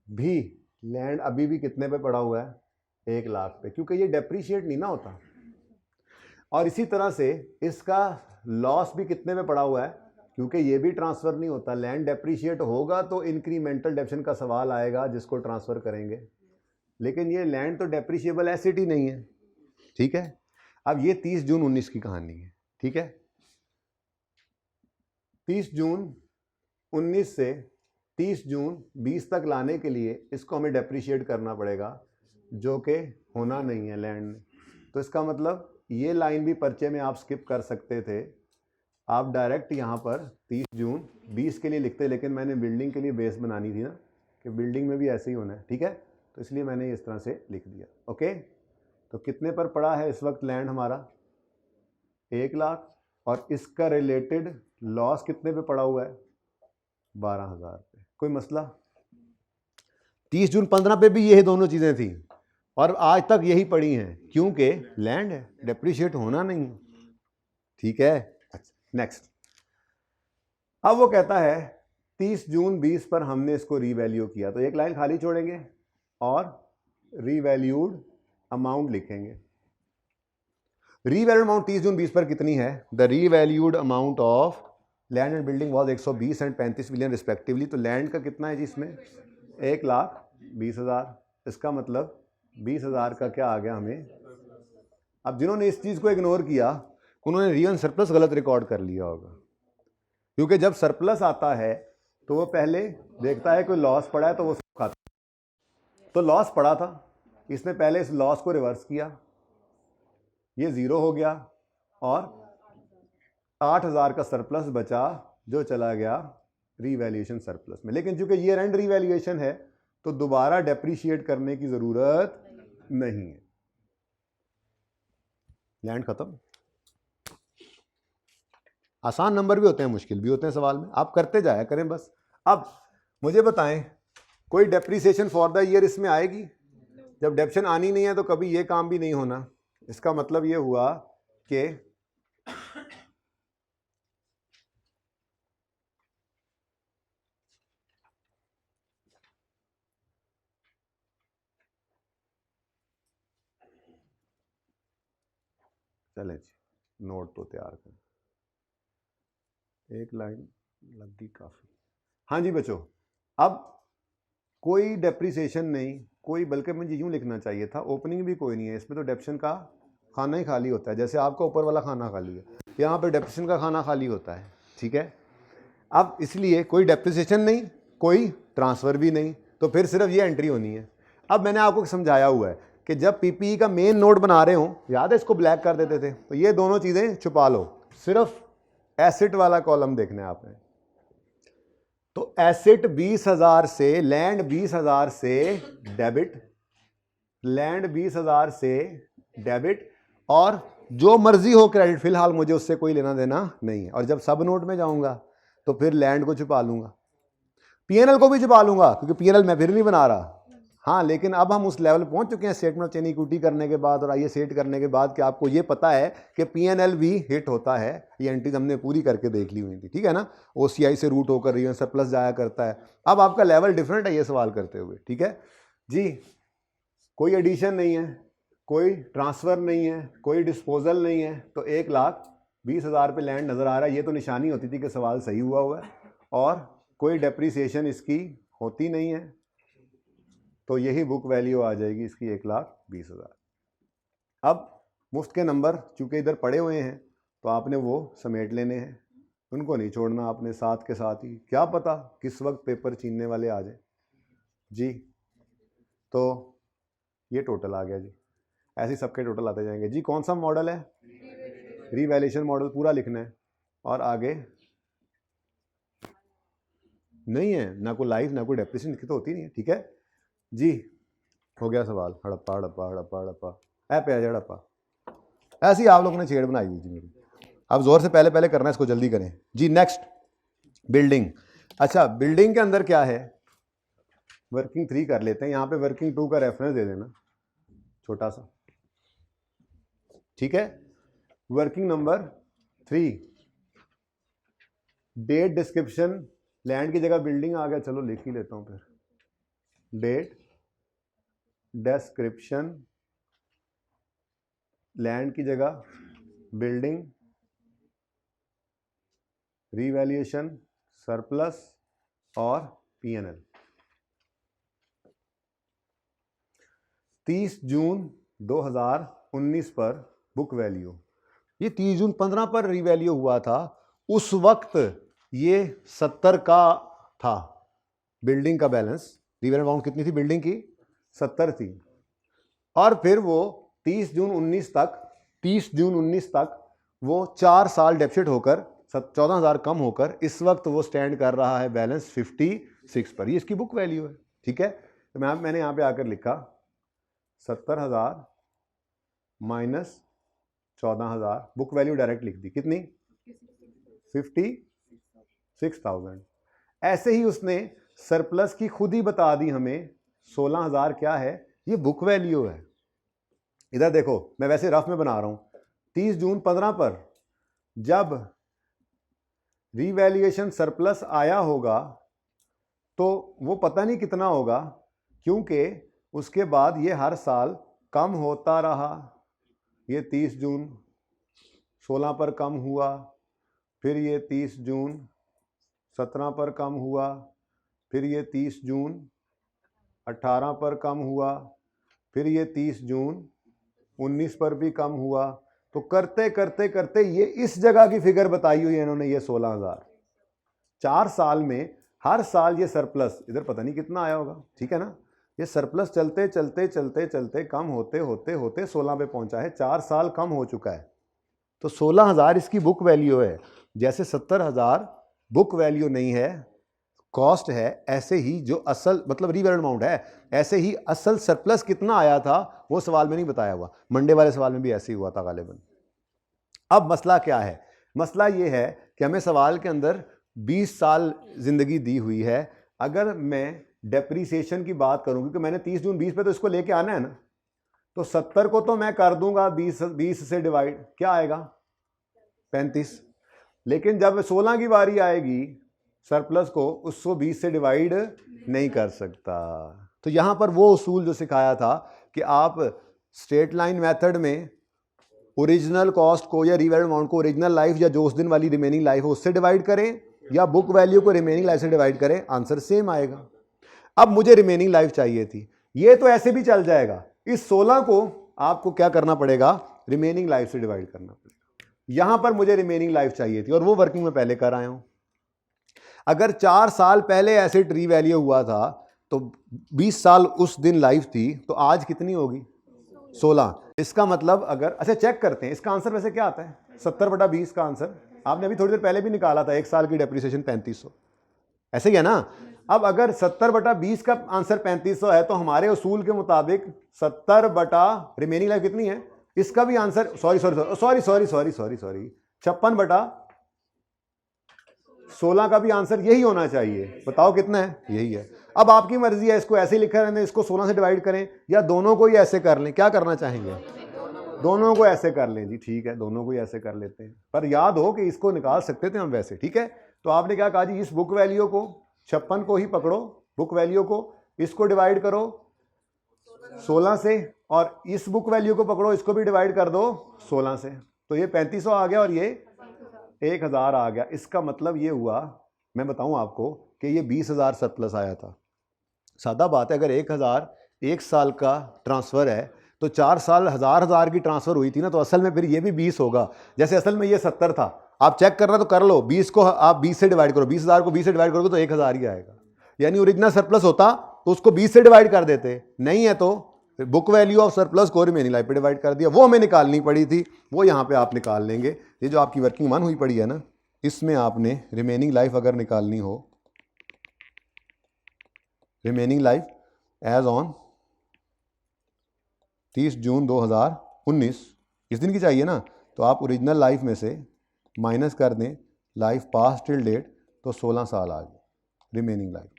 भी लैंड अभी भी कितने पे पड़ा हुआ है, 1 लाख पे, क्योंकि ये डेप्रीशिएट नहीं ना होता। और इसी तरह से इसका लॉस भी कितने पे पड़ा हुआ है, क्योंकि ये भी ट्रांसफर नहीं होता। लैंड डेप्रीशिएट होगा तो इंक्रीमेंटल डेप्शन का सवाल आएगा जिसको ट्रांसफर करेंगे, लेकिन ये लैंड तो डेप्रीशिएबल एसेट ही नहीं है, ठीक है। अब ये 30 जून 19 की कहानी है, ठीक है। 30 जून 19 से 30 जून 20 तक लाने के लिए इसको हमें डेप्रीशिएट करना पड़ेगा, जो कि होना नहीं है लैंड में। तो इसका मतलब ये लाइन भी पर्चे में आप स्किप कर सकते थे, आप डायरेक्ट यहाँ पर 30 जून 20 के लिए लिखते, लेकिन मैंने बिल्डिंग के लिए बेस बनानी थी ना, कि बिल्डिंग में भी ऐसे ही होना है, ठीक है, तो इसलिए मैंने इस तरह से लिख दिया। ओके, तो कितने पर पड़ा है इस वक्त लैंड हमारा, 1 लाख, और इसका रिलेटेड लॉस कितने पे पड़ा हुआ है, 12,000 पे। कोई मसला? 30 जून 15 पे भी यही दोनों चीज़ें थी और आज तक यही पड़ी हैं, क्योंकि लैंड है, डेप्रीशिएट होना नहीं है, ठीक है। अच्छा, नेक्स्ट। अब वो कहता है 30 जून 20 पर हमने इसको रीवैल्यू किया, तो एक लाइन खाली छोड़ेंगे और रीवैल्यूड अमाउंट लिखेंगे। रीवैल्यूड अमाउंट 30 जून 20 पर कितनी है, the revalued amount of land and building was 120 and 35 million respectively. तो लैंड का कितना है जी इसमें, 1,20,000, इसका मतलब 20,000 का क्या आ गया हमें। अब जिन्होंने इस चीज़ को इग्नोर किया उन्होंने रियल सरप्लस गलत रिकॉर्ड कर लिया होगा, क्योंकि जब सरप्लस आता है तो वो पहले देखता है कोई लॉस पड़ा है तो वो सब खाता है। तो लॉस पड़ा था, इसने पहले इस लॉस को रिवर्स किया, ये ज़ीरो हो गया और 8,000 का सरप्लस बचा जो चला गया रीवैल्यूएशन सरप्लस में। लेकिन चूंकि ईयर एंड रीवैल्यूएशन है तो दोबारा डेप्रीशिएट करने की ज़रूरत नहीं है। लैंड खत्म। आसान नंबर भी होते हैं, मुश्किल भी होते हैं सवाल में, आप करते जाया करें बस। अब मुझे बताएं कोई डेप्रीसिएशन फॉर द ईयर इसमें आएगी? जब डेप्शन आनी नहीं है तो कभी ये काम भी नहीं होना। इसका मतलब ये हुआ कि चले जी नोट तो तैयार कर, एक लाइन लग गई काफ़ी। हाँ जी बच्चों, अब कोई डेप्रिसिएशन नहीं, कोई, बल्कि मुझे यूँ लिखना चाहिए था, ओपनिंग भी कोई नहीं है इसमें, तो डेप्रिसिएशन का खाना ही खाली होता है। जैसे आपका ऊपर वाला खाना खाली है, यहाँ पे डेप्रिसिएशन का खाना खाली होता है, ठीक है। अब इसलिए कोई डेप्रिसिएशन नहीं, कोई ट्रांसफ़र भी नहीं, तो फिर सिर्फ ये एंट्री होनी है। अब मैंने आपको समझाया हुआ है कि जब पीपीई का मेन नोट बना रहे हो, याद है इसको ब्लैक कर देते थे, तो ये दोनों चीज़ें छुपा लो, सिर्फ एसेट वाला कॉलम देखना है आपने। तो एसेट 20,000 से, लैंड 20,000 से डेबिट, लैंड 20,000 से डेबिट, और जो मर्जी हो क्रेडिट, फिलहाल मुझे उससे कोई लेना देना नहीं है। और जब सब नोट में जाऊंगा तो फिर लैंड को छुपा लूंगा, पीएनएल को भी छुपा लूंगा, क्योंकि पीएनएल मैं फिर नहीं बना रहा। हाँ, लेकिन अब हम उस लेवल पहुंच चुके हैं स्टेटमेंट ऑफ चेन इक्विटी करने के बाद और आइए सेट करने के बाद कि आपको ये पता है कि पीएनएल भी हिट होता है। ये एंट्रीज हमने पूरी करके देख ली हुई थी, ठीक है ना। ओसीआई से रूट होकर रिवन सरप्लस जाया करता है। अब आपका लेवल डिफरेंट है ये सवाल करते हुए, ठीक है जी। कोई एडिशन नहीं है, कोई ट्रांसफ़र नहीं है, कोई डिस्पोजल नहीं है, तो 1,20,000 पे लैंड नज़र आ रहा है। ये तो निशानी होती थी कि सवाल सही हुआ है, और कोई डेप्रीसिएशन इसकी होती नहीं है, तो यही बुक वैल्यू आ जाएगी इसकी 1,20,000। अब मुफ्त के नंबर चूँकि इधर पड़े हुए हैं तो आपने वो समेट लेने हैं, उनको नहीं छोड़ना आपने, साथ के साथ ही, क्या पता किस वक्त पेपर छीनने वाले आ जाए जी। तो ये टोटल आ गया जी, ऐसे सबके टोटल आते जाएंगे जी। कौन सा मॉडल है? रीवैल्यूएशन मॉडल पूरा लिखना है, और आगे नहीं है ना कोई लाइफ ना कोई डेप्रिसिएशन लिखी तो होती नहीं है, ठीक है जी। हो गया सवाल, हड़प्पा हड़प्पा हड़प्पा हड़प्पा ऐ पे हड़प्पा, ऐसी आप लोगों ने छेड़ बनाई हुई थी मेरी। अब जोर से पहले पहले करना है, इसको जल्दी करें जी। Next building. अच्छा, बिल्डिंग के अंदर क्या है, वर्किंग 3 कर लेते हैं, यहाँ पे वर्किंग 2 का रेफरेंस दे देना छोटा सा, ठीक है। Working number 3, date description, land की जगह बिल्डिंग आ गया, चलो लिख ही लेता हूँ फिर। डेट डिस्क्रिप्शन, लैंड की जगह बिल्डिंग, रीवैल्यूएशन, सरप्लस और पीएनएल। 30 जून 2019 पर बुक वैल्यू, ये 30 जून 15 पर रीवैल्यू हुआ था, उस वक्त ये 70 का था बिल्डिंग का बैलेंस। रीवैल्यू अमाउंट कितनी थी बिल्डिंग की? 70 थी। और फिर वो 30 जून 19 तक वो 4 साल डेफिसिट होकर 14,000 कम होकर इस वक्त वो स्टैंड कर रहा है बैलेंस 56 पर। ये इसकी बुक वैल्यू है, ठीक है। तो मैंने यहाँ पे आकर लिखा 70,000 माइनस 14,000, बुक वैल्यू डायरेक्ट लिख दी, कितनी? 56,000। ऐसे ही उसने सरप्लस की खुद ही बता दी हमें, 16,000 क्या है, ये बुक वैल्यू है। इधर देखो, मैं वैसे रफ में बना रहा हूं। 30 जून 15 पर जब रीवैल्यूएशन सरप्लस आया होगा तो वो पता नहीं कितना होगा, क्योंकि उसके बाद ये हर साल कम होता रहा। ये 30 जून 16 पर कम हुआ, फिर ये 30 जून 17 पर कम हुआ, फिर ये 30 जून 18 पर कम हुआ, फिर ये 30 जून 19 पर भी कम हुआ। तो करते करते करते ये इस जगह की फिगर बताई हुई है इन्होंने, ये 16,000। 4 साल में हर साल ये सरप्लस, इधर पता नहीं कितना आया होगा, ठीक है ना। ये सरप्लस चलते चलते चलते चलते कम होते होते होते 16 पे पहुंचा है, 4 साल कम हो चुका है। तो 16,000 इसकी बुक वैल्यू है। जैसे 70,000 बुक वैल्यू नहीं है, कॉस्ट है, ऐसे ही जो असल मतलब रीवैल्यूड अमाउंट है, ऐसे ही असल सरप्लस कितना आया था वो सवाल में नहीं बताया हुआ। मंडे वाले सवाल में भी ऐसे ही हुआ था गालिबन। अब मसला क्या है? मसला ये है कि हमें सवाल के अंदर 20 साल जिंदगी दी हुई है। अगर मैं डेप्रीसिएशन की बात करूं, क्योंकि मैंने 30 जून 20 पे तो इसको लेके आना है ना, तो 70 को तो मैं कर दूंगा 20 से डिवाइड, क्या आएगा? 35। लेकिन जब 16 की बारी आएगी सरप्लस को, उसको 20 से डिवाइड नहीं कर सकता। तो यहां पर वो उसूल जो सिखाया था कि आप स्ट्रेट लाइन मेथड में ओरिजिनल कॉस्ट को या रीवैल्यूड अमाउंट को ओरिजिनल लाइफ या जो उस दिन वाली रिमेनिंग लाइफ हो उससे डिवाइड करें, या बुक वैल्यू को रिमेनिंग लाइफ से डिवाइड करें, आंसर सेम आएगा। अब मुझे रिमेनिंग लाइफ चाहिए थी, ये तो ऐसे भी चल जाएगा, इस 16 को आपको क्या करना पड़ेगा, रिमेनिंग लाइफ से डिवाइड करना पड़ेगा। यहां पर मुझे रिमेनिंग लाइफ चाहिए थी और वो वर्किंग में पहले कर आया हूं। अगर 4 साल पहले एसेट रीवैल्यू हुआ था तो 20 साल उस दिन लाइफ थी, तो आज कितनी होगी, 16। इसका मतलब अगर, अच्छा चेक करते हैं इसका आंसर वैसे क्या आता है, 70/20 का आंसर आपने अभी थोड़ी देर पहले भी निकाला था, एक साल की डेप्रिसिएशन 3500, ऐसे ही है ना। अब अगर 70/20 का आंसर 3500 है तो हमारे उसूल के मुताबिक 70 बटा रिमेनिंग लाइफ कितनी है, इसका भी आंसर सॉरी 56/16 का भी आंसर यही होना चाहिए। बताओ कितना है, यही है। अब आपकी मर्जी है, इसको ऐसे ही लिखा रहने, इसको 16 से डिवाइड करें या दोनों को ही ऐसे कर लें, क्या करना चाहेंगे, दोनों को ऐसे कर लें जी, ठीक है, दोनों को ही ऐसे कर लेते हैं। पर याद हो कि इसको निकाल सकते थे हम वैसे, ठीक है। तो आपने क्या कहा जी, इस बुक वैल्यू को 56 को ही पकड़ो, बुक वैल्यू को, इसको डिवाइड करो 16 से, और इस बुक वैल्यू को पकड़ो, इसको भी डिवाइड कर दो 16 से, तो ये 3500 आ गया और ये 1000 आ गया। इसका मतलब ये हुआ, मैं बताऊं आपको कि ये 20,000 सरप्लस आया था। सादा बात है, अगर 1000 एक साल का ट्रांसफर है तो 4 साल 1000 की ट्रांसफर हुई थी ना, तो असल में फिर ये भी 20 होगा। जैसे असल में ये 70 था, आप चेक करना तो कर लो, 20 को आप 20 से डिवाइड करो, 20,000 को 20 से डिवाइड करोगे तो 1000 ही आएगा। यानी ओरिजिनल सरप्लस होता तो उसको 20 से डिवाइड कर देते, नहीं है तो बुक वैल्यू ऑफ सरप्लस को रिमेनिंग लाइफ पे डिवाइड कर दिया, वो हमें निकालनी पड़ी थी, वो यहाँ पे आप निकाल लेंगे। ये जो आपकी वर्किंग वन हुई पड़ी है ना, इसमें आपने रिमेनिंग लाइफ अगर निकालनी हो, remaining life as on 30 June 2019 इस दिन की चाहिए ना, तो आप ओरिजिनल लाइफ में से माइनस कर दें लाइफ पास्ट टिल डेट, तो 16 साल आ गए रिमेनिंग लाइफ।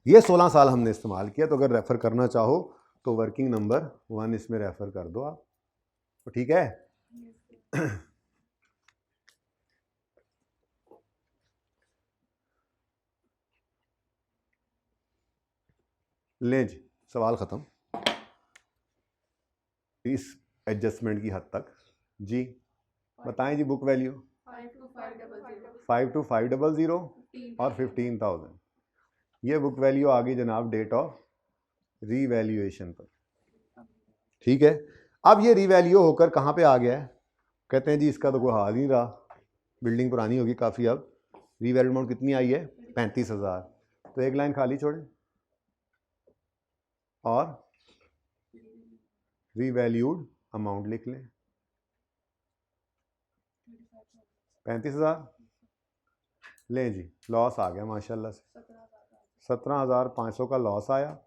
ये 16 साल हमने इस्तेमाल किया। तो अगर रेफर करना चाहो तो वर्किंग नंबर 1 इसमें रेफर कर दो आप, तो ठीक है। लें जी, सवाल खत्म इस एडजस्टमेंट की हद तक जी। बताएं जी, बुक वैल्यू 52,500 और 15,000, ये बुक वैल्यू आ गई जनाब डेट ऑफ रीवैल्यूएशन पर, ठीक है। अब ये रीवैल्यू होकर कहाँ पे आ गया है, कहते हैं जी इसका तो कोई हाल नहीं रहा, बिल्डिंग पुरानी होगी काफ़ी, अब रीवैल्यू अमाउंट कितनी आई है, 35,000, तो एक लाइन खाली छोड़े और रीवैल्यूड अमाउंट लिख लें 35,000। लें जी, लॉस आ गया माशाल्लाह से, 17,500 का लॉस आया।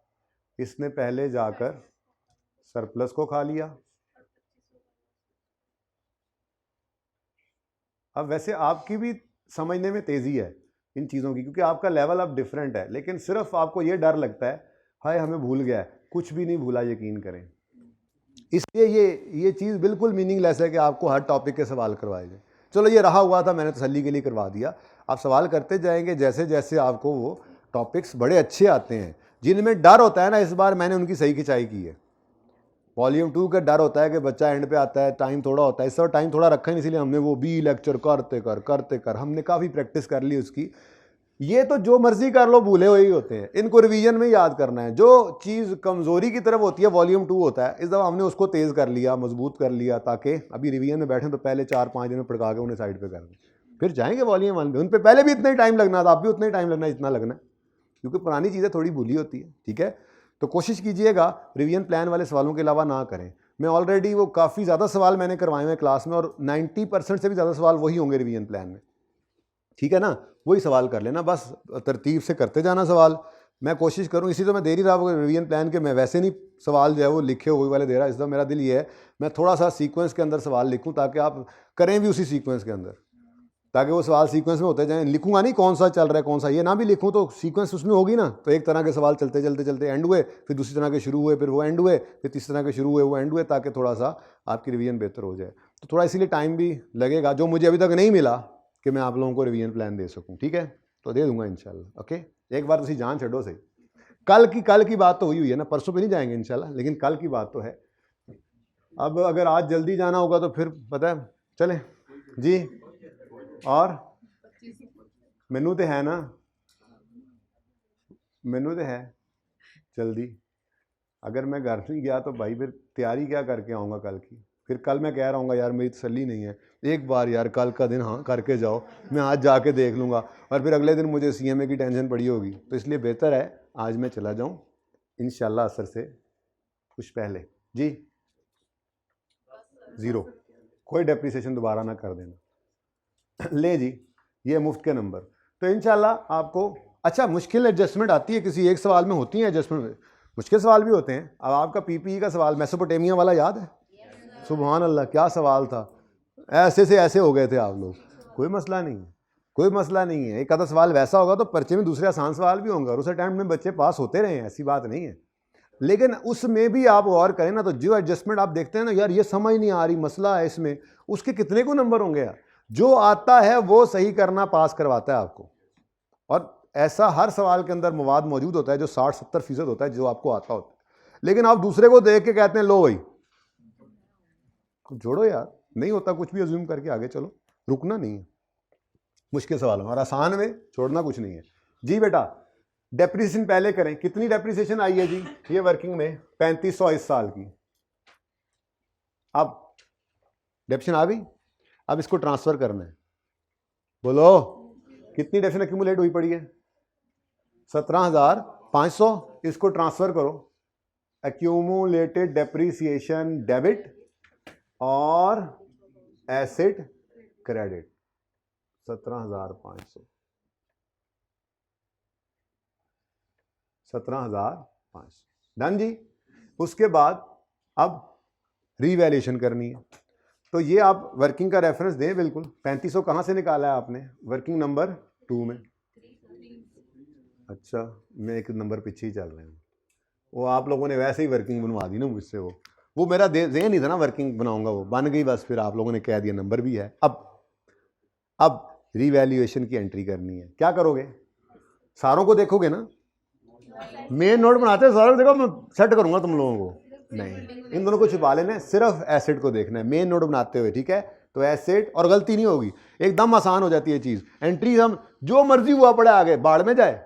इसने पहले जाकर सरप्लस को खा लिया। अब वैसे आपकी भी समझने में तेज़ी है इन चीज़ों की, क्योंकि आपका लेवल अब डिफरेंट है, लेकिन सिर्फ आपको ये डर लगता है हाय हमें भूल गया है, कुछ भी नहीं भूला, यकीन करें। इसलिए ये चीज़ बिल्कुल मीनिंगलेस है कि आपको हर टॉपिक के सवाल करवाए जाए। चलो ये रहा हुआ था, मैंने तसल्ली के लिए करवा दिया, आप सवाल करते जाएंगे जैसे जैसे आपको वो टॉपिक्स बड़े अच्छे आते हैं। जिनमें डर होता है ना, इस बार मैंने उनकी सही खिंचाई की है। वॉल्यूम 2 का डर होता है कि बच्चा एंड पे आता है, टाइम थोड़ा होता है, इस बार टाइम थोड़ा रखा है, इसलिए हमने वो 20 लेक्चर करते कर हमने काफ़ी प्रैक्टिस कर ली उसकी। ये तो जो मर्जी कर लो, भूले हुए ही होते हैं, इनको रिवीजन में याद करना है। जो चीज़ कमज़ोरी की तरफ होती है वॉल्यूम 2 होता है, इस दफ़ा हमने उसको तेज़ कर लिया, मजबूत कर लिया, ताकि अभी रिवीजन में बैठें तो पहले 4-5 दिन में पढ़ा के उन्हें साइड पे कर दें, फिर जाएंगे वॉल्यूम 1 पे। उन पर पहले भी इतना ही टाइम लगना था, अब भी उतना ही टाइम लगना जितना लगना है, क्योंकि पुरानी चीज़ें थोड़ी भूली होती है, ठीक है। तो कोशिश कीजिएगा रिवीजन प्लान वाले सवालों के अलावा ना करें। मैं ऑलरेडी वो काफ़ी ज़्यादा सवाल मैंने करवाए हुए हैं क्लास में, और 90% से भी ज़्यादा सवाल वही होंगे रिवीजन प्लान में, ठीक है ना। वही सवाल कर लेना, बस तरतीब से करते जाना सवाल। मैं कोशिश करूं, इसी तो मैं दे ही रहा रिवीजन प्लान के, मैं वैसे नहीं सवाल जो है वो लिखे हुए वाले दे रहा। इस दफ़ा मेरा दिल ये है मैं थोड़ा सा सीक्वेंस के अंदर सवाल लिखूं, ताकि आप करें भी उसी सीक्वेंस के अंदर, ताकि वो सवाल सीक्वेंस में होते जाएं। लिखूंगा नहीं कौन सा चल रहा है कौन सा, ये ना भी लिखूं तो सीक्वेंस उसमें होगी ना, तो एक तरह के सवाल चलते चलते चलते एंड हुए, फिर दूसरी तरह के शुरू हुए, फिर वो एंड हुए, फिर तीसरी तरह के शुरू हुए, वो एंड हुए, ताकि थोड़ा सा आपकी रिवीजन बेहतर हो जाए। तो थोड़ा इसीलिए टाइम भी लगेगा, जो मुझे अभी तक नहीं मिला कि मैं आप लोगों को रिवीजन प्लान दे सकूं, ठीक है, तो दे दूंगा इंशाल्लाह। ओके, एक बार तुसी जान छो सही, कल की बात तो हुई है ना, परसों पे नहीं जाएंगे इंशाल्लाह, लेकिन कल की बात तो है। अब अगर आज जल्दी जाना होगा तो फिर पता है चले जी, और मैनू तो है ना, मैनू तो है जल्दी। अगर मैं घर नहीं गया तो भाई फिर तैयारी क्या करके आऊँगा कल की? फिर कल मैं कह रहा हूँ यार मेरी तसल्ली नहीं है, एक बार यार कल का दिन हाँ करके जाओ, मैं आज जाके देख लूँगा, और फिर अगले दिन मुझे CMA की टेंशन पड़ी होगी। तो इसलिए बेहतर है आज मैं चला जाऊँ इंशाल्लाह असर से कुछ पहले। जी 0, कोई डेप्रिसिएशन दोबारा ना कर देना। ले जी, ये मुफ्त के नंबर। तो इंशाल्लाह आपको अच्छा मुश्किल एडजस्टमेंट आती है, किसी एक सवाल में होती है एडजस्टमेंट, मुश्किल सवाल भी होते हैं। अब आपका PPE का सवाल मेसोपोटामिया वाला याद है? सुभान अल्लाह, क्या सवाल था, ऐसे से ऐसे हो गए थे आप लोग। कोई मसला नहीं है, कोई मसला नहीं है, एक आधा सवाल वैसा होगा तो पर्चे में दूसरे आसान सवाल भी होंगे, और उस अटैम्प्ट में बच्चे पास होते रहे हैं, ऐसी बात नहीं है। लेकिन उसमें भी आप गौर करें ना, तो जो एडजस्टमेंट आप देखते हैं ना, यार ये समझ नहीं आ रही, मसला है इसमें, उसके कितने को नंबर होंगे यार? जो आता है वो सही करना पास करवाता है आपको। और ऐसा हर सवाल के अंदर मवाद मौजूद होता है जो 60-70% होता है जो आपको आता होता है। लेकिन आप दूसरे को देख के कहते हैं लो भाई जोड़ो यार, नहीं होता कुछ भी अज्यूम करके आगे चलो, रुकना नहीं है मुश्किल सवालों में, और आसान में छोड़ना कुछ नहीं है। जी बेटा, डेप्रिसिएशन पहले करें। कितनी डेप्रिसिएशन आई है जी ये वर्किंग में? 3500 इस साल की। अब डेप्रिसिएशन आ गई, अब इसको ट्रांसफर करना है। बोलो कितनी डेप्रिसिएशन एक्यूमुलेट हुई पड़ी है? 17,500। इसको ट्रांसफर करो, एक्यूमुलेटेड डेप्रिसिएशन डेबिट और एसेट क्रेडिट 17,500, 17,500 डन जी। उसके बाद अब रीवैल्यूएशन करनी है, तो ये आप वर्किंग का रेफरेंस दें बिल्कुल। 3500 कहाँ से निकाला है आपने? वर्किंग नंबर 2 में। अच्छा, मैं एक नंबर पीछे ही चल रहे हैं, वो आप लोगों ने वैसे ही वर्किंग बनवा दी ना मुझसे, वो मेरा ज़हन नहीं था ना वर्किंग बनाऊंगा, वो बन गई बस, फिर आप लोगों ने कह दिया नंबर भी है। अब रीवैल्यूएशन की एंट्री करनी है। क्या करोगे? सारों को देखोगे ना, मेन नोट बनाते हैं सारों, देखो मैं सेट करूंगा तुम लोगों को, नहीं इन दोनों को छुपा लेना है, सिर्फ एसेट को देखना है मेन नोट बनाते हुए, ठीक है? तो एसेट, और गलती नहीं होगी, एकदम आसान हो जाती है चीज। एंट्री हम जो मर्जी हुआ पड़े आगे बाढ़ में जाए,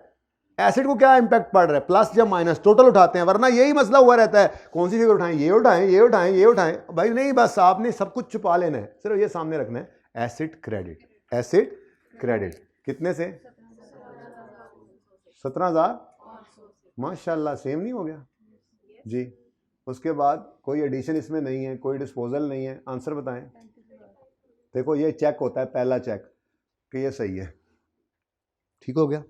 एसिड को क्या इंपैक्ट पड़ रहा है, प्लस या माइनस, टोटल उठाते हैं, वरना यही मसला हुआ रहता है, कौन सी फिगर उठाएं, ये उठाएं, ये उठाएं, ये उठाएं। भाई नहीं, बस आपने सब कुछ छुपा लेना है, सिर्फ ये सामने रखना है, एसिड क्रेडिट, एसिड क्रेडिट। कितने से? 17,000। माशाल्लाह, सेम नहीं हो गया जी। उसके बाद कोई एडिशन इसमें नहीं है, कोई डिस्पोजल नहीं है, आंसर बताएं। देखो ये चेक होता है, पहला चेक कि ये सही है, ठीक हो गया।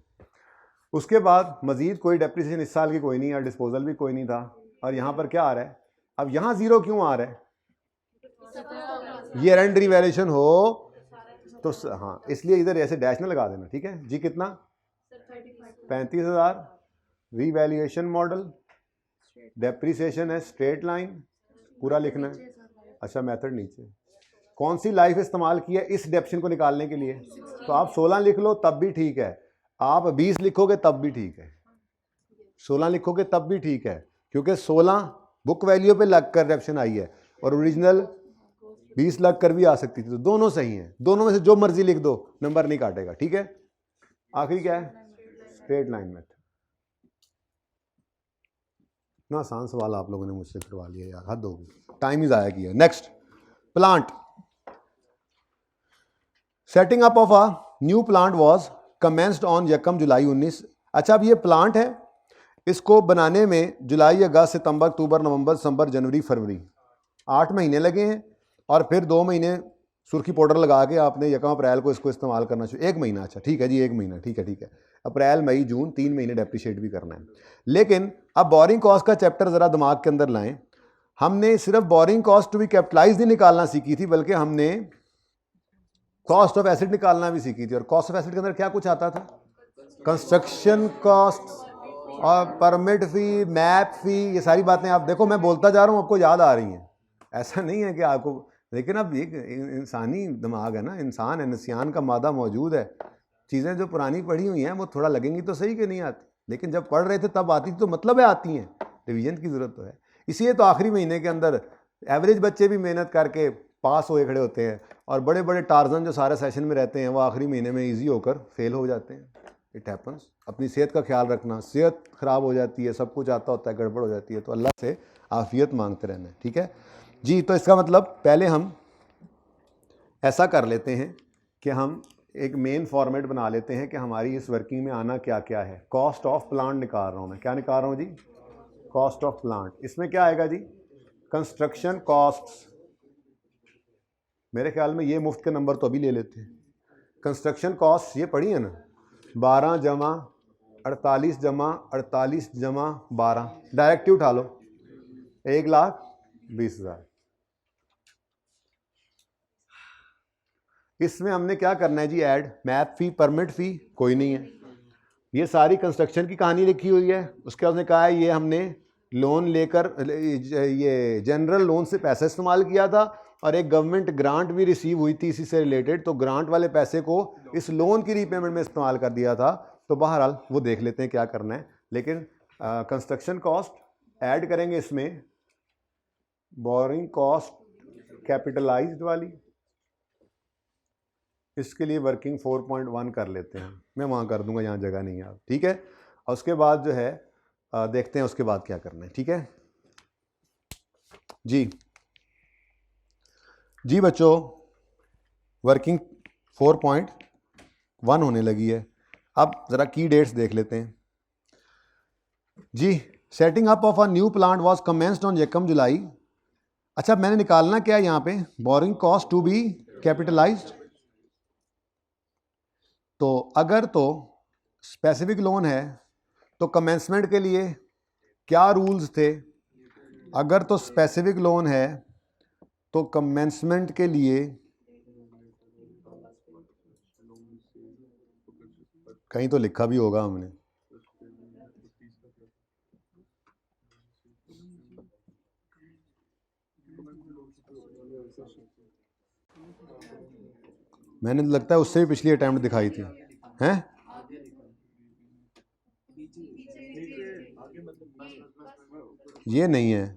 उसके बाद मजीद कोई डेप्रिसिएशन इस साल की कोई नहीं है, डिस्पोजल भी कोई नहीं था, और यहाँ पर क्या आ रहा है? अब यहाँ 0 क्यों आ रहा है? ईयर एंड रिवैल्यूएशन हो तो हाँ, इसलिए इधर ऐसे डैश ना लगा देना, ठीक है जी। कितना? 35,000। रिवैल्यूएशन मॉडल, डेप्रिसिएशन है स्ट्रेट लाइन, पूरा लिखना है। अच्छा, मेथड नीचे, कौन सी लाइफ इस्तेमाल की है इस डेप्रिसिएशन को निकालने के लिए? तो आप 16 लिख लो तब भी ठीक है, आप 20 लिखोगे तब भी ठीक है, 16 लिखोगे तब भी ठीक है, क्योंकि 16 बुक वैल्यू पे लग कर डेप्रिसिएशन आई है, और ओरिजिनल 20 लग कर भी आ सकती थी, तो दोनों सही हैं। दोनों में से जो मर्जी लिख दो, नंबर नहीं काटेगा, ठीक है। आखिरी क्या है? Straight line method. इतना आसान सवाल आप लोगों ने मुझसे करवा लिया यार, हद होगी, टाइम ही ज़ाया किया। Next, plant. Setting up of a new plant was commenced on 1 जुलाई 19। अच्छा, अब ये प्लांट है, इसको बनाने में जुलाई, अगस्त, सितंबर, अक्टूबर, नवंबर, दिसंबर, जनवरी, फरवरी 8 महीने लगे हैं, और फिर 2 महीने सुर्खी पाउडर लगा के आपने 1 अप्रैल को इसको इस्तेमाल करना चाहिए। 1 महीना, अच्छा ठीक है जी, 1 महीना, ठीक है ठीक है, अप्रैल, मई, जून, 3 महीने डेप्रिशिएट भी करना है। लेकिन अब बोरिंग कॉस्ट का चैप्टर ज़रा दिमाग के अंदर लाएं। हमने सिर्फ borrowing cost to be capitalize नहीं निकालना सीखी थी, बल्कि हमने कॉस्ट ऑफ एसिड निकालना भी सीखी थी। और कॉस्ट ऑफ एसिड के अंदर क्या कुछ आता था? कंस्ट्रक्शन कॉस्ट और परमिट फी, मैप फी, ये सारी बातें आप देखो, मैं बोलता जा रहा हूँ, आपको याद आ रही हैं, ऐसा नहीं है कि आपको, लेकिन अब ये इंसानी दिमाग है ना, इंसान है, नसियान का मादा मौजूद है, चीज़ें जो पुरानी पढ़ी हुई हैं वो थोड़ा लगेंगी तो सही कि नहीं आती, लेकिन जब पढ़ रहे थे तब आती थी, तो मतलब है आती हैं, रिवीजन की ज़रूरत तो है। इसलिए तो आखिरी महीने के अंदर एवरेज बच्चे भी मेहनत करके पास हुए खड़े होते हैं, और बड़े बड़े टार्जन जो सारे सेशन में रहते हैं वो आखिरी महीने में इजी होकर फेल हो जाते हैं। It happens. अपनी सेहत का ख्याल रखना, सेहत ख़राब हो जाती है, सब कुछ आता होता है, गड़बड़ हो जाती है, तो अल्लाह से आफियत मांगते रहना है, ठीक है जी। तो इसका मतलब पहले हम ऐसा कर लेते हैं कि हम एक मेन फॉर्मेट बना लेते हैं कि हमारी इस वर्किंग में आना क्या क्या है। कॉस्ट ऑफ प्लांट निकाल रहा हूँ मैं, क्या निकाल रहा हूँ जी? Cost of plant. इसमें क्या आएगा जी? Construction costs. मेरे ख्याल में ये मुफ्त के नंबर तो अभी ले लेते हैं। कंस्ट्रक्शन कॉस्ट ये पढ़ी है ना, 12 जमा 48 जमा 48 जमा 12, डायरेक्टिव उठा लो, 1,20,000। इसमें हमने क्या करना है जी? ऐड मैप फी, परमिट फी कोई नहीं है, ये सारी कंस्ट्रक्शन की कहानी लिखी हुई है। उसके बाद उसने कहा है ये हमने लोन लेकर, ये जनरल लोन से पैसा इस्तेमाल किया था, और एक गवर्नमेंट ग्रांट भी रिसीव हुई थी इसी से रिलेटेड, तो ग्रांट वाले पैसे को इस लोन की रीपेमेंट में इस्तेमाल कर दिया था। तो बहरहाल वो देख लेते हैं क्या करना है, लेकिन कंस्ट्रक्शन कॉस्ट ऐड करेंगे इसमें, बोरिंग कॉस्ट कैपिटलाइज्ड वाली, इसके लिए वर्किंग 4.1 कर लेते हैं, मैं वहाँ कर दूंगा, यहाँ जगह नहीं है आप, ठीक है। और उसके बाद जो है देखते हैं उसके बाद क्या करना है, ठीक है जी। जी बच्चों, वर्किंग 4.1 होने लगी है। अब ज़रा की डेट्स देख लेते हैं जी। Setting up of a new plant was commenced on 1 July. अच्छा, मैंने निकालना क्या है यहाँ पे? Borrowing cost to be capitalised. तो अगर तो स्पेसिफिक लोन है तो कमेंसमेंट के लिए क्या रूल्स थे? अगर तो स्पेसिफिक लोन है तो कमेंसमेंट के लिए कहीं तो लिखा भी होगा हमने, मैंने लगता है उससे भी पिछली अटेम्प्ट दिखाई थी, हैं? ये नहीं है,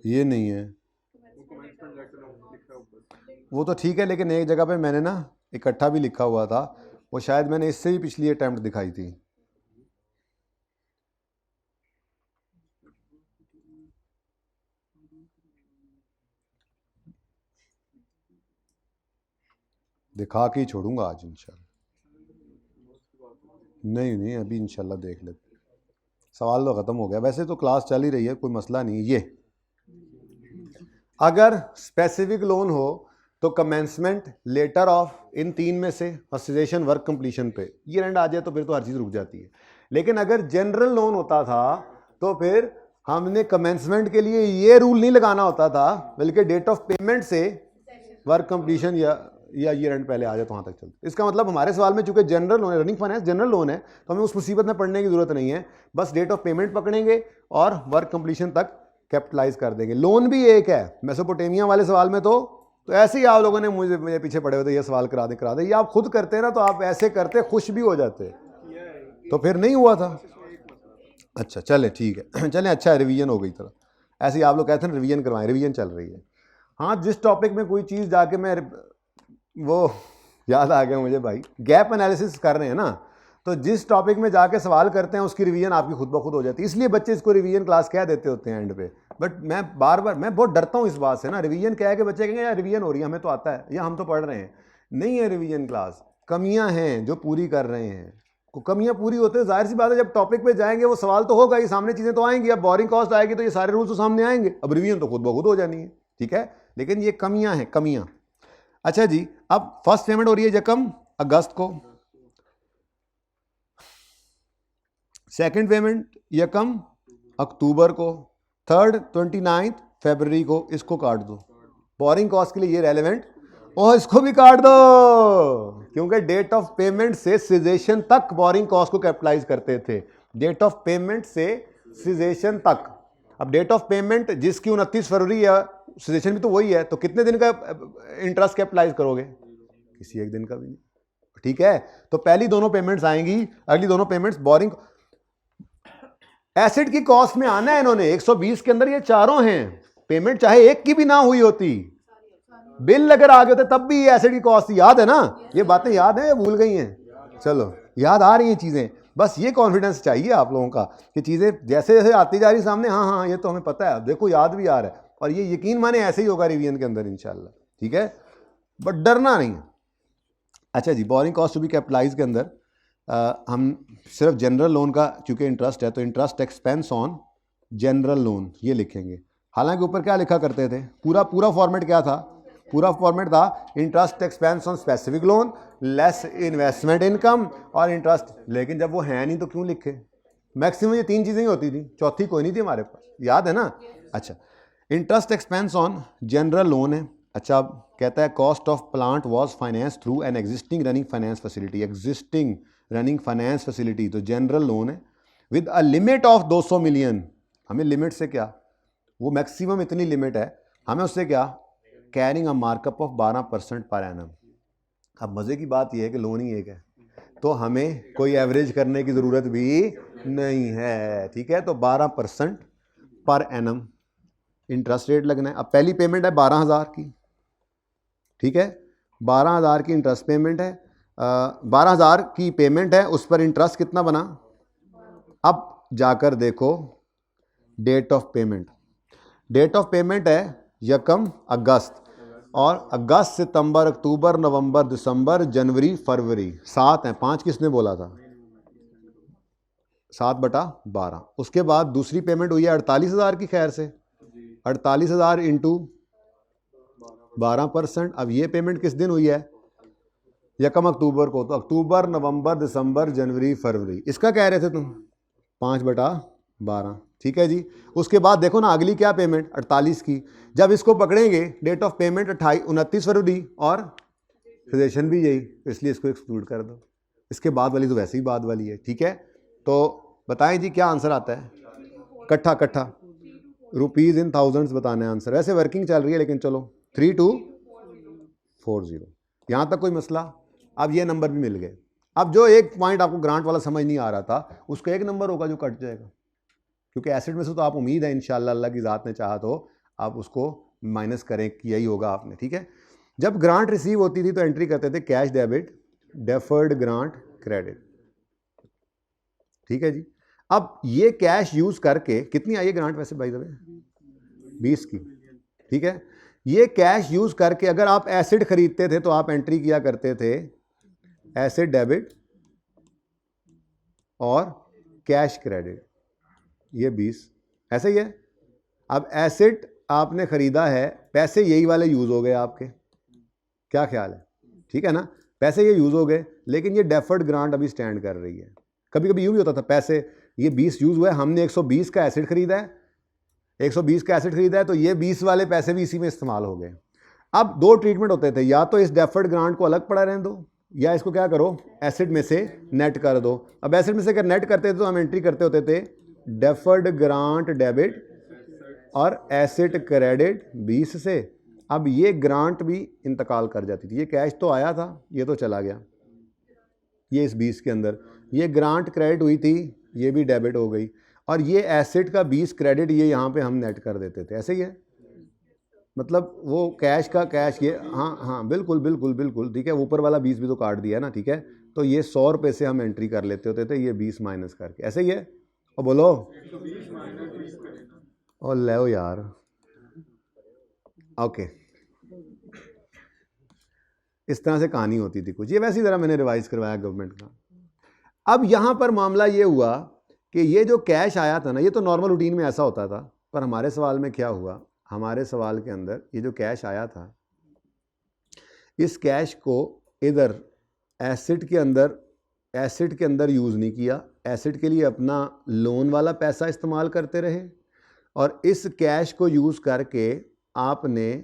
ये नहीं है, वो तो ठीक है, लेकिन एक जगह पे मैंने ना इकट्ठा भी लिखा हुआ था, वो शायद मैंने इससे भी पिछली अटेम्प्ट दिखाई थी। दिखा के ही छोड़ूंगा आज इंशाल्लाह। नहीं अभी इंशाल्लाह देख लेते। सवाल तो ख़त्म हो गया, वैसे तो क्लास चल ही रही है, कोई मसला नहीं। ये अगर स्पेसिफिक लोन हो तो कमेंसमेंट लेटर ऑफ इन 3 में से और सिजेशन वर्क कंप्लीशन पे ये एंड आ जाए तो फिर तो हर चीज़ रुक जाती है। लेकिन अगर जनरल लोन होता था तो फिर हमने कमेंसमेंट के लिए ये रूल नहीं लगाना होता था, बल्कि डेट ऑफ पेमेंट से वर्क कंप्लीशन या ईयर एंड पहले आ जाए तो वहाँ तक चलते। इसका मतलब हमारे सवाल में चूंकि जनरल लोन है, रनिंग फाइनेंस जनरल लोन है, तो हमें उस मुसीबत में पड़ने की जरूरत नहीं है, बस डेट ऑफ पेमेंट पकड़ेंगे और वर्क कंप्लीशन तक कैपिटलाइज कर देंगे। लोन भी एक है। मेसोपोटामिया वाले सवाल में तो ऐसे ही आप लोगों ने मुझे पीछे पड़े हुए थे, ये सवाल करा दे, ये आप खुद करते हैं ना, तो आप ऐसे करते खुश भी हो जाते, तो फिर नहीं हुआ था। अच्छा चले ठीक है, चलें, अच्छा रिवीजन हो गई तरह। ऐसे ही आप लोग कहते हैं रिवीजन करवाएं, रिवीजन चल रही है। हाँ, जिस टॉपिक में कोई चीज़ जाके मैं वो याद आ गया मुझे भाई, गैप एनालिसिस कर रहे हैं ना, तो जिस टॉपिक में जाके सवाल करते हैं उसकी रिवीजन आपकी खुद ब खुद हो जाती है। इसलिए बच्चे इसको रिवीजन क्लास कह देते होते हैं एंड पे। बट मैं बार बार मैं बहुत डरता हूँ इस बात से ना, रिवीजन क्या है कि बच्चे कहेंगे यार रिवीजन हो रही है, हमें तो आता है या हम तो पढ़ रहे हैं। नहीं है रिवीजन क्लास, कमियां हैं जो पूरी कर रहे हैं। कमियां पूरी होते हैं, जाहिर सी बात है जब टॉपिक पे जाएंगे वो सवाल तो होगा ही, सामने चीज़ें तो आएंगी। अब बोरिंग कॉस्ट आएगी तो ये सारे रूल्स तो सामने आएंगे, अब रिवीजन तो खुद ब खुद हो जानी है, ठीक है। लेकिन ये कमियां हैं, कमियां। अच्छा जी, अब फर्स्ट पेमेंट हो रही है 1 अगस्त को, सेकंड पेमेंट 1 अक्टूबर को, थर्ड 29 फरवरी को। इसको काट दो, बोरिंग कॉस्ट के लिए ये रेलेवेंट, और इसको भी काट दो, क्योंकि डेट ऑफ पेमेंट से सिजेशन तक बोरिंग कॉस्ट को कैपिटलाइज करते थे। डेट ऑफ पेमेंट से सिजेशन तक। अब डेट ऑफ पेमेंट जिसकी 29 फरवरी है, सिजेशन भी तो वही है, तो कितने दिन का इंटरेस्ट कैपिटलाइज करोगे? किसी एक दिन का भी नहीं, ठीक है। तो पहली दोनों पेमेंट्स आएंगी, अगली दोनों पेमेंट्स बोरिंग एसिड की कॉस्ट में आना है। इन्होंने 120 के अंदर ये चारों हैं, पेमेंट चाहे एक की भी ना हुई होती, बिल अगर आ गए होते तब भी ये एसेट की कॉस्ट थी, याद है ना? ये बातें याद हैं या भूल गई हैं? चलो याद आ रही हैं चीज़ें, बस ये कॉन्फिडेंस चाहिए आप लोगों का कि चीज़ें जैसे जैसे आती जा रही सामने, हाँ हाँ ये तो हमें पता है, देखो याद भी आ रहा है, और ये यकीन माने ऐसे ही होगा रिवीजन के अंदर इंशाल्लाह, ठीक है? बट डरना नहीं। अच्छा जी, borrowing cost to be capitalised के अंदर हम सिर्फ जनरल लोन का चूंकि इंटरेस्ट है तो interest expense on general loan ये लिखेंगे। हालांकि ऊपर क्या लिखा करते थे, पूरा फॉर्मेट क्या था? पूरा फॉर्मेट था interest expense on specific loan less investment income और इंटरेस्ट। लेकिन जब वो है नहीं तो क्यों लिखे? मैक्सिमम ये 3 चीज़ें ही होती थी, चौथी कोई नहीं थी हमारे पास, याद है ना? अच्छा, interest expense on general loan है। अच्छा, कहता है cost of plant was finance through an existing running finance facility, existing running finance facility तो जनरल लोन है with a limit of 200 million. हमें लिमिट से क्या, वो मैक्सिमम इतनी लिमिट है, हमें उससे क्या, carrying a markup of 12% per annum. अब मज़े की बात यह है कि लोन ही एक है तो हमें कोई एवरेज करने की ज़रूरत भी नहीं है, ठीक है? तो 12% पर एनम इंटरेस्ट रेट लगना है। अब पहली पेमेंट है 12,000 की, ठीक है? 12,000 की इंटरेस्ट पेमेंट है, 12,000 की पेमेंट है, उस पर इंटरेस्ट कितना बना? अब जाकर देखो date of payment, date of payment है 1 अगस्त, और अगस्त सितंबर अक्टूबर नवंबर दिसंबर जनवरी फरवरी 7 हैं, 5 किसने बोला था? 7/12। उसके बाद दूसरी पेमेंट हुई है 48,000 की, खैर से 48,000 इंटू 12%। अब ये पेमेंट किस दिन हुई है? 1 अक्टूबर को, तो अक्टूबर नवंबर दिसंबर जनवरी फरवरी, इसका कह रहे थे तुम 5/12, ठीक है जी। उसके बाद देखो ना अगली क्या पेमेंट 48 की, जब इसको पकड़ेंगे डेट ऑफ पेमेंट 29 फरवरी और सजेशन भी यही, इसलिए इसको एक्सक्लूड कर दो। इसके बाद वाली तो वैसे ही बाद वाली है, ठीक है? तो बताएं जी क्या आंसर आता है? कट्ठा रुपीज़ इन थाउजेंड्स बताना है आंसर, वैसे वर्किंग चल रही है लेकिन चलो 3240, यहाँ तक कोई मसला? अब ये नंबर भी मिल गए। अब जो एक पॉइंट आपको ग्रांट वाला समझ नहीं आ रहा था उसका एक नंबर होगा जो कट जाएगा, क्योंकि एसेट में से तो आप उम्मीद है इंशाल्लाह अल्लाह की ज़ात ने चाहा तो आप उसको माइनस करें, किया ही होगा आपने, ठीक है? जब ग्रांट रिसीव होती थी तो एंट्री करते थे cash debit deferred grant credit, ठीक है जी। अब ये कैश यूज़ करके कितनी आई है ग्रांट वैसे बाय द वे? 20 की, ठीक है? ये कैश यूज़ करके अगर आप एसिड खरीदते थे तो आप एंट्री किया करते थे एसिड डेबिट और कैश क्रेडिट, ये 20 ऐसे ही है। अब एसिड आपने ख़रीदा है, पैसे यही वाले यूज़ हो गए आपके, क्या ख्याल है? ठीक है ना, पैसे ये यूज़ हो गए, लेकिन ये डेफर्ड ग्रांट अभी स्टैंड कर रही है। कभी कभी यूँ भी होता था, पैसे ये 20 यूज़ हुआ है, हमने 120 का एसिड ख़रीदा है, 120 का एसिड ख़रीदा है तो ये 20 वाले पैसे भी इसी में इस्तेमाल हो गए। अब 2 ट्रीटमेंट होते थे, या तो इस डेफर्ड ग्रांट को अलग पड़ा रहने दो या इसको क्या करो एसिड में से नेट कर दो। अब एसिड में से अगर नेट करते थे तो हम एंट्री करते होते थे डेफर्ड ग्रांट डेबिट और एसिड क्रेडिट 20 से। अब ये ग्रांट भी इंतकाल कर जाती थी, ये कैश तो आया था ये तो चला गया, ये इस 20 के अंदर, ये ग्रांट क्रेडिट हुई थी ये भी डेबिट हो गई, और ये एसिड का 20 क्रेडिट ये यहाँ पे हम नेट कर देते थे, ऐसे ही है। मतलब वो कैश का कैश ये, हाँ हाँ बिल्कुल बिल्कुल बिल्कुल ठीक है, ऊपर वाला 20 भी तो काट दिया है ना, ठीक है? तो ये 100 रुपये से हम एंट्री कर लेते होते थे, ये 20 माइनस करके, ऐसे ही है। और बोलो और ले यार, ओके, इस तरह से कहानी होती थी कुछ, ये वैसी तरह मैंने रिवाइज करवाया गवर्नमेंट का। अब यहाँ पर मामला ये हुआ कि ये जो कैश आया था ना, ये तो नॉर्मल रूटीन में ऐसा होता था, पर हमारे सवाल में क्या हुआ, हमारे सवाल के अंदर ये जो कैश आया था, इस कैश को इधर एसिड के अंदर यूज़ नहीं किया, एसिड के लिए अपना लोन वाला पैसा इस्तेमाल करते रहे, और इस कैश को यूज़ करके आपने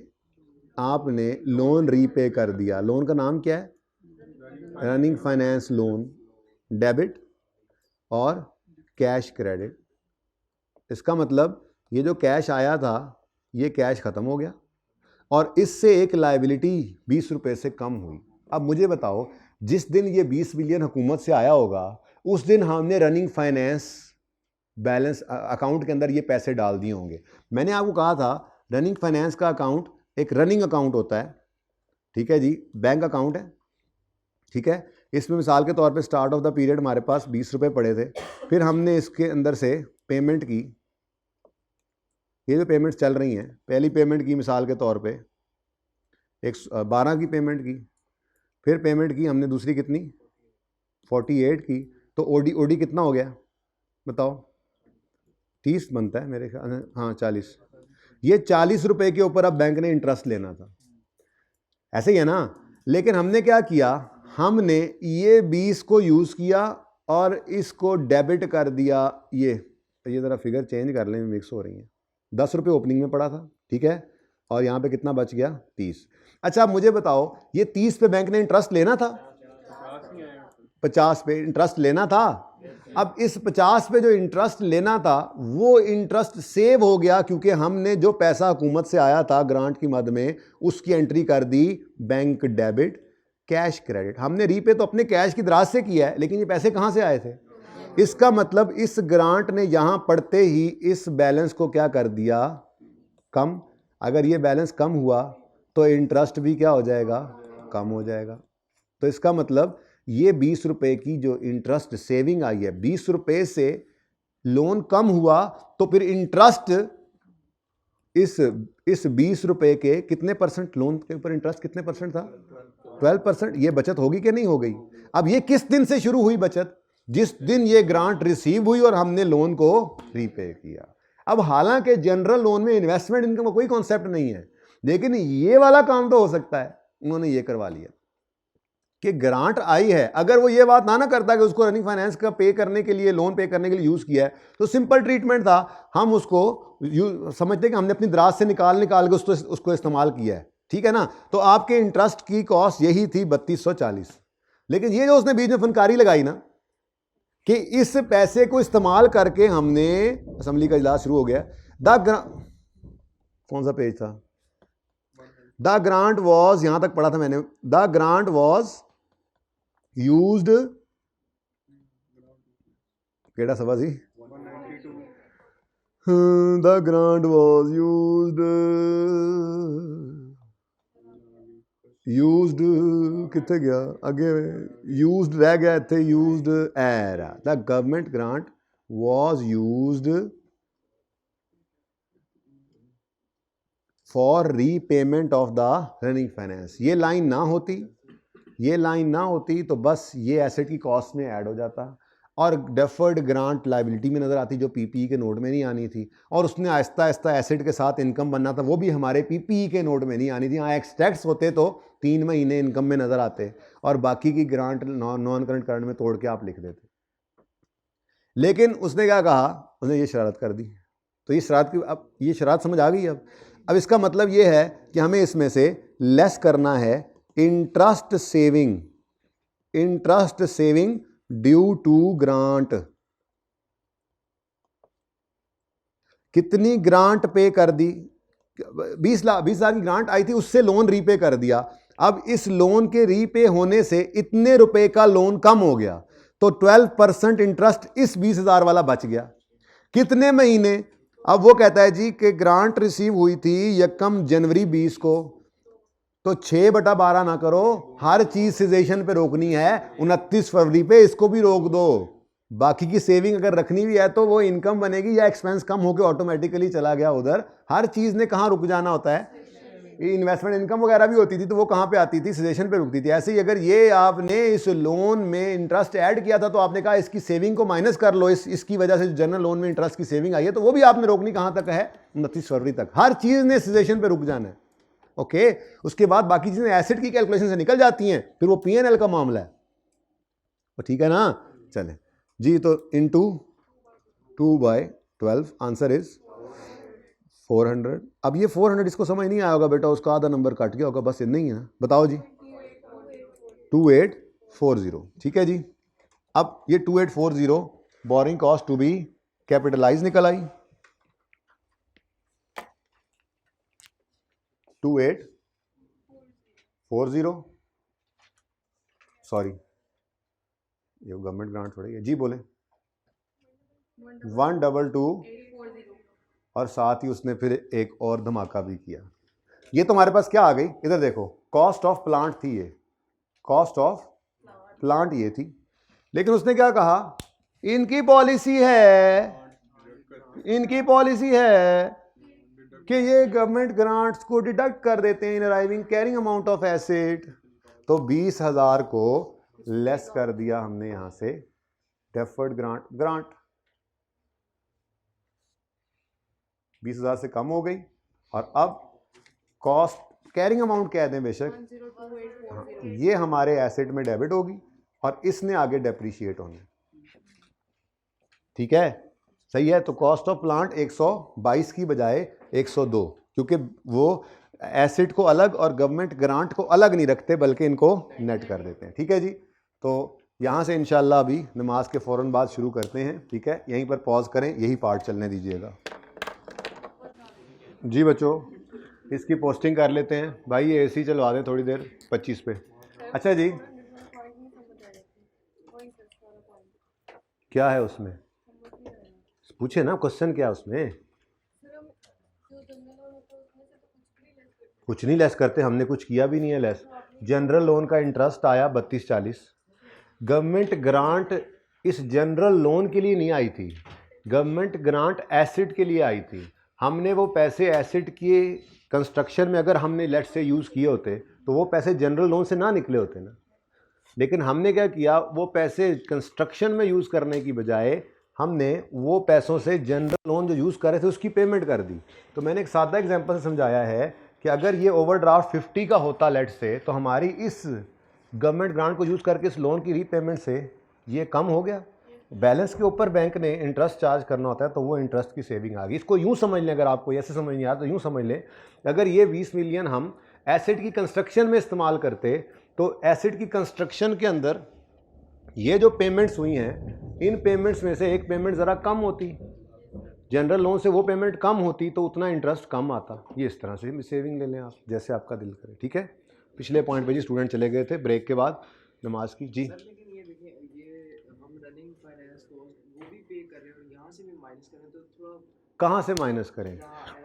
लोन रीपे कर दिया। लोन का नाम क्या है? रनिंग फाइनेंस लोन, डेबिट और कैश क्रेडिट। इसका मतलब ये जो कैश आया था ये कैश ख़त्म हो गया और इससे एक लायबिलिटी 20 रुपये से कम हुई। अब मुझे बताओ, जिस दिन ये 20 मिलियन हुकूमत से आया होगा उस दिन हमने रनिंग फाइनेंस बैलेंस अकाउंट के अंदर ये पैसे डाल दिए होंगे। मैंने आपको कहा था रनिंग फाइनेंस का अकाउंट एक रनिंग अकाउंट होता है, ठीक है जी, बैंक अकाउंट है, ठीक है। इसमें मिसाल के तौर पे स्टार्ट ऑफ द पीरियड हमारे पास 20 रुपये पड़े थे, फिर हमने इसके अंदर से पेमेंट की, ये जो पेमेंट्स चल रही हैं, पहली पेमेंट की मिसाल के तौर पे 112 की पेमेंट की, फिर पेमेंट की हमने दूसरी कितनी 48 की, तो ओडी ओडी कितना हो गया बताओ, 30 बनता है मेरे ख्याल, हाँ 40। ये 40 रुपये के ऊपर अब बैंक ने इंटरेस्ट लेना था, ऐसे ही है ना। लेकिन हमने क्या किया, हमने ये 20 को यूज़ किया और इसको डेबिट कर दिया, ये ज़रा फिगर चेंज कर लें, मिक्स हो रही हैं। 10 रुपये ओपनिंग में पड़ा था, ठीक है, और यहाँ पे कितना बच गया 30। अच्छा अब मुझे बताओ, ये 30 पे बैंक ने इंटरेस्ट लेना था, 50 पे इंटरेस्ट लेना था। अब इस 50 पे जो इंटरेस्ट लेना था वो इंटरेस्ट सेव हो गया, क्योंकि हमने जो पैसा हुकूमत से आया था ग्रांट की मद में उसकी एंट्री कर दी बैंक डेबिट कैश क्रेडिट। हमने रीपे तो अपने कैश की दराज से किया है, लेकिन ये पैसे कहाँ से आए थे? इसका मतलब इस ग्रांट ने यहां पढ़ते ही इस बैलेंस को क्या कर दिया, कम। अगर ये बैलेंस कम हुआ तो इंटरेस्ट भी क्या हो जाएगा, कम हो जाएगा। तो इसका मतलब ये 20 रुपए की जो इंटरेस्ट सेविंग आई है, 20 रुपए से लोन कम हुआ तो फिर इंटरेस्ट इस 20 रुपए के कितने परसेंट, लोन के ऊपर इंटरेस्ट कितने परसेंट था, 12%। ये बचत होगी कि नहीं हो गई? अब ये किस दिन से शुरू हुई बचत? जिस दिन ये ग्रांट रिसीव हुई और हमने लोन को रीपे किया। अब हालांकि जनरल लोन में इन्वेस्टमेंट इनकम का कोई कॉन्सेप्ट नहीं है, लेकिन ये वाला काम तो हो सकता है, उन्होंने ये करवा लिया कि ग्रांट आई है। अगर वो ये बात ना करता कि उसको रनिंग फाइनेंस का पे करने के लिए, लोन पे करने के लिए यूज किया है, तो सिंपल ट्रीटमेंट था, हम उसको समझते कि हमने अपनी दराज से निकाल के उसको इस्तेमाल किया है, ठीक है ना। तो आपके इंटरेस्ट की कॉस्ट यही थी 3240। लेकिन ये जो उसने बीच में फनकारी लगाई ना कि इस पैसे को इस्तेमाल करके हमने, असेंबली का इजलास शुरू हो गया, कौन सा पेज था, द ग्रांट वॉज, यहां तक पढ़ा था मैंने, द ग्रांट वॉज यूज्ड, केड़ा सभा सी, द ग्रांट वॉज यूज्ड कितने गया अगे, यूज्ड रह गया इतने, यूज्ड एर, the government grant was used for repayment of the running finance. ये लाइन ना होती तो बस ये एसेट की कॉस्ट में ऐड हो जाता और डेफर्ड ग्रांट लायबिलिटी में नजर आती, जो पीपीई के नोट में नहीं आनी थी, और उसने आहिस्ता आहिस्ता एसेट के साथ इनकम बनना था, वो भी हमारे पीपीई के नोट में नहीं आनी थी। हाँ एक्सट्रैक्ट्स होते तो 3 महीने इनकम में नजर आते और बाकी की ग्रांट नॉन करंट करंट में तोड़ के आप लिख देते। लेकिन उसने क्या कहा, उसने ये शरारत कर दी। तो ये शरारत की, अब ये शरारत समझ आ गई। अब इसका मतलब ये है कि हमें इसमें से लेस करना है interest saving due to grant. कितनी ग्रांट पे कर दी, 20 हजार की ग्रांट आई थी, उससे लोन रीपे कर दिया। अब इस लोन के रीपे होने से इतने रुपए का लोन कम हो गया, तो 12% इंटरेस्ट इस 20,000 वाला बच गया। कितने महीने? अब वो कहता है जी कि ग्रांट रिसीव हुई थी 1 जनवरी 20 को, तो 6/12 ना करो, हर चीज सिजेशन पे रोकनी है, 29 फरवरी पे इसको भी रोक दो। बाकी की सेविंग अगर रखनी भी है तो वो इनकम बनेगी या एक्सपेंस कम होकर ऑटोमेटिकली चला गया उधर। हर चीज ने कहां रुक जाना होता है, इन्वेस्टमेंट इनकम वगैरह भी होती थी तो वो कहां पे आती थी, सिजेशन पे रुकती थी। ऐसे ही अगर ये आपने इस लोन में इंटरेस्ट ऐड किया था तो आपने कहा इसकी सेविंग को माइनस कर लो, इसकी वजह से जनरल लोन में इंटरेस्ट की सेविंग आई है, तो वो भी आपने रोकनी कहां तक है, 29 फरवरी तक। हर चीज ने सिजेशन पे रुक जाना है। ओके, उसके बाद बाकी चीजें एसेट की कैलकुलेशन से निकल जाती हैं, फिर वो पीएनएल का मामला है। तो ठीक है ना, चले जी। तो इनटू 2/12 आंसर इज 400। अब ये 400 इसको समझ नहीं आया होगा बेटा, उसका आधा नंबर कट गया होगा, बस इतना ही है ना। बताओ जी, 2840, ठीक है जी। अब ये 2840 borrowing cost to be capitalize निकल आई, 2840, सॉरी ये गवर्नमेंट ग्रांट थोड़ी है जी, बोले 122, और साथ ही उसने फिर एक और धमाका भी किया, ये तो हमारे पास क्या आ गई, इधर देखो, कॉस्ट ऑफ प्लांट थी ये, कॉस्ट ऑफ प्लांट ये थी, लेकिन उसने क्या कहा, इनकी पॉलिसी है कि ये गवर्नमेंट ग्रांट्स को डिडक्ट कर देते हैं in arriving carrying amount of asset. तो 20,000 को लेस कर दिया हमने यहां से, डेफर्ड ग्रांट 20,000 से कम हो गई, और अब कॉस्ट कैरिंग अमाउंट कह दें बेशक, ये हमारे एसेट में डेबिट होगी और इसने आगे डेप्रीशिएट होना। ठीक है, सही है। तो कॉस्ट ऑफ प्लांट 122 की बजाय 102, क्योंकि वो एसेट को अलग और गवर्नमेंट ग्रांट को अलग नहीं रखते, बल्कि इनको नेट कर देते हैं। ठीक है जी, तो यहाँ से इंशाल्लाह अभी नमाज के फ़ौरन बाद शुरू करते हैं। ठीक है, यहीं पर पॉज करें, यही पार्ट चलने दीजिएगा। जी बच्चों, इसकी पोस्टिंग कर लेते हैं। भाई ये एसी चलवा दें थोड़ी देर 25 पे। अच्छा जी, क्या है उसमें, पूछे ना, क्वेश्चन क्या है उसमें? कुछ नहीं लेस करते, हमने कुछ किया भी नहीं है लेस। जनरल लोन का इंटरेस्ट आया 3240। गवर्नमेंट ग्रांट इस जनरल लोन के लिए नहीं आई थी, गवर्नमेंट ग्रांट एसिड के लिए आई थी। हमने वो पैसे एसिड के कंस्ट्रक्शन में अगर हमने लेट से यूज़ किए होते तो वो पैसे जनरल लोन से ना निकले होते ना, लेकिन हमने क्या किया, वो पैसे कंस्ट्रक्शन में यूज़ करने की बजाय हमने वो पैसों से जनरल लोन जो यूज़ कर रहे थे उसकी पेमेंट कर दी। तो मैंने एक सादा एग्जांपल से समझाया है कि अगर ये ओवरड्राफ्ट 50 का होता लेट से, तो हमारी इस गवर्नमेंट ग्रांट को यूज़ करके इस लोन की रीपेमेंट से ये कम हो गया। बैलेंस के ऊपर बैंक ने इंटरेस्ट चार्ज करना होता है, तो वो इंटरेस्ट की सेविंग आ गई। इसको यूँ समझ लें, अगर आपको ऐसे समझ नहीं आया तो यूँ समझ लें, अगर ये 20 मिलियन हम एसेट की कंस्ट्रक्शन में इस्तेमाल करते, तो एसेट की कंस्ट्रक्शन के अंदर ये जो पेमेंट्स हुई हैं, इन पेमेंट्स में से एक पेमेंट ज़रा कम होती, जनरल लोन से वो पेमेंट कम होती, तो उतना इंटरेस्ट कम आता। ये इस तरह से सेविंग ले लें आप, जैसे आपका दिल करे। ठीक है, पिछले पॉइंट पे जी स्टूडेंट चले गए थे ब्रेक के बाद नमाज की। जी कहाँ से माइनस करें?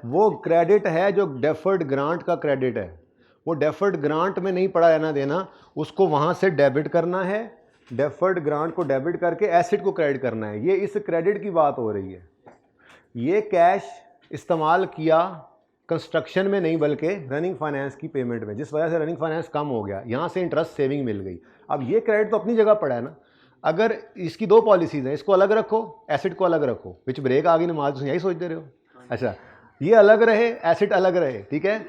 वो क्रेडिट है जो डेफर्ड ग्रांट का क्रेडिट है, वो डेफर्ड ग्रांट में नहीं पड़ा रहना देना, उसको वहाँ से डेबिट करना है, डेफर्ड ग्रांट को डेबिट करके एसेट को क्रेडिट करना है। ये इस क्रेडिट की बात हो रही है। ये कैश इस्तेमाल किया कंस्ट्रक्शन में नहीं, बल्कि रनिंग फाइनेंस की पेमेंट में, जिस वजह से रनिंग फाइनेंस कम हो गया, यहाँ से इंटरेस्ट सेविंग मिल गई। अब ये क्रेडिट तो अपनी जगह पड़ा है ना। अगर इसकी दो पॉलिसीज़ हैं, इसको अलग रखो, एसेट को अलग रखो, विच ब्रेक आ गई नमाज, यही सोच दे रहे हो? अच्छा, ये अलग रहे, एसेट अलग रहे, ठीक है,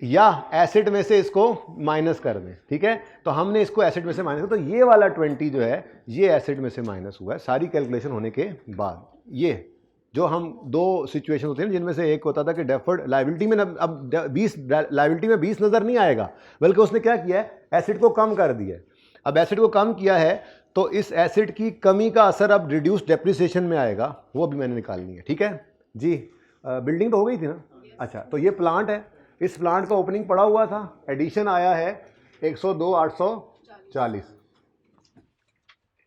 या एसेट में से इसको माइनस कर दें। ठीक है, तो हमने इसको एसेट में से माइनस, तो ये वाला 20 जो है ये एसेट में से माइनस हुआ है सारी कैलकुलेशन होने के बाद। ये जो हम दो सिचुएशन होते हैं जिनमें से एक होता था कि डेफर्ड लायबिलिटी में, अब 20 लायबिलिटी में 20 नज़र नहीं आएगा, बल्कि उसने क्या किया है, एसेट को कम कर दिया है। अब एसेट को कम किया है तो इस एसेट की कमी का असर अब रिड्यूस डेप्रिसिएशन में आएगा, वो भी मैंने निकालनी है। ठीक है जी, बिल्डिंग तो हो गई थी ना। अच्छा, तो ये प्लांट है, इस प्लांट का ओपनिंग पड़ा हुआ था, एडिशन आया है 102,840।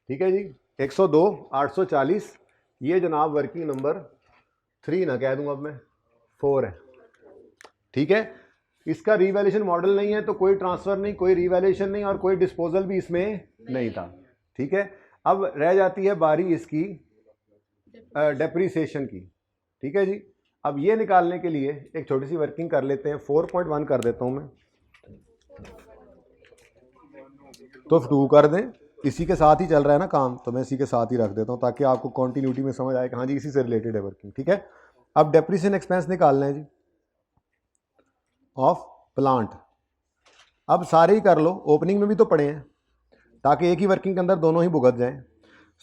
ठीक है जी, 102,840, ये जनाब वर्किंग नंबर 3 ना कह दूंगा, अब मैं 4 है। ठीक है, इसका रीवैल्यूएशन मॉडल नहीं है, तो कोई ट्रांसफ़र नहीं, कोई रीवैल्यूएशन नहीं, और कोई डिस्पोजल भी इसमें नहीं था। ठीक है, अब रह जाती है बारी इसकी डेप्रीसिएशन की। ठीक है जी, अब ये निकालने के लिए एक छोटी सी वर्किंग कर लेते हैं। 4.1 कर देता हूँ मैं, तो 2 कर दें, इसी के साथ ही चल रहा है ना काम, तो मैं इसी के साथ ही रख देता हूँ ताकि आपको कॉन्टिन्यूटी में समझ आए कि हाँ जी इसी से रिलेटेड है वर्किंग। ठीक है, अब डेप्रीसिएशन एक्सपेंस निकालना है जी ऑफ प्लांट। अब सारे ही कर लो, ओपनिंग में भी तो पड़े हैं, ताकि एक ही वर्किंग के अंदर दोनों ही भुगत जाएं।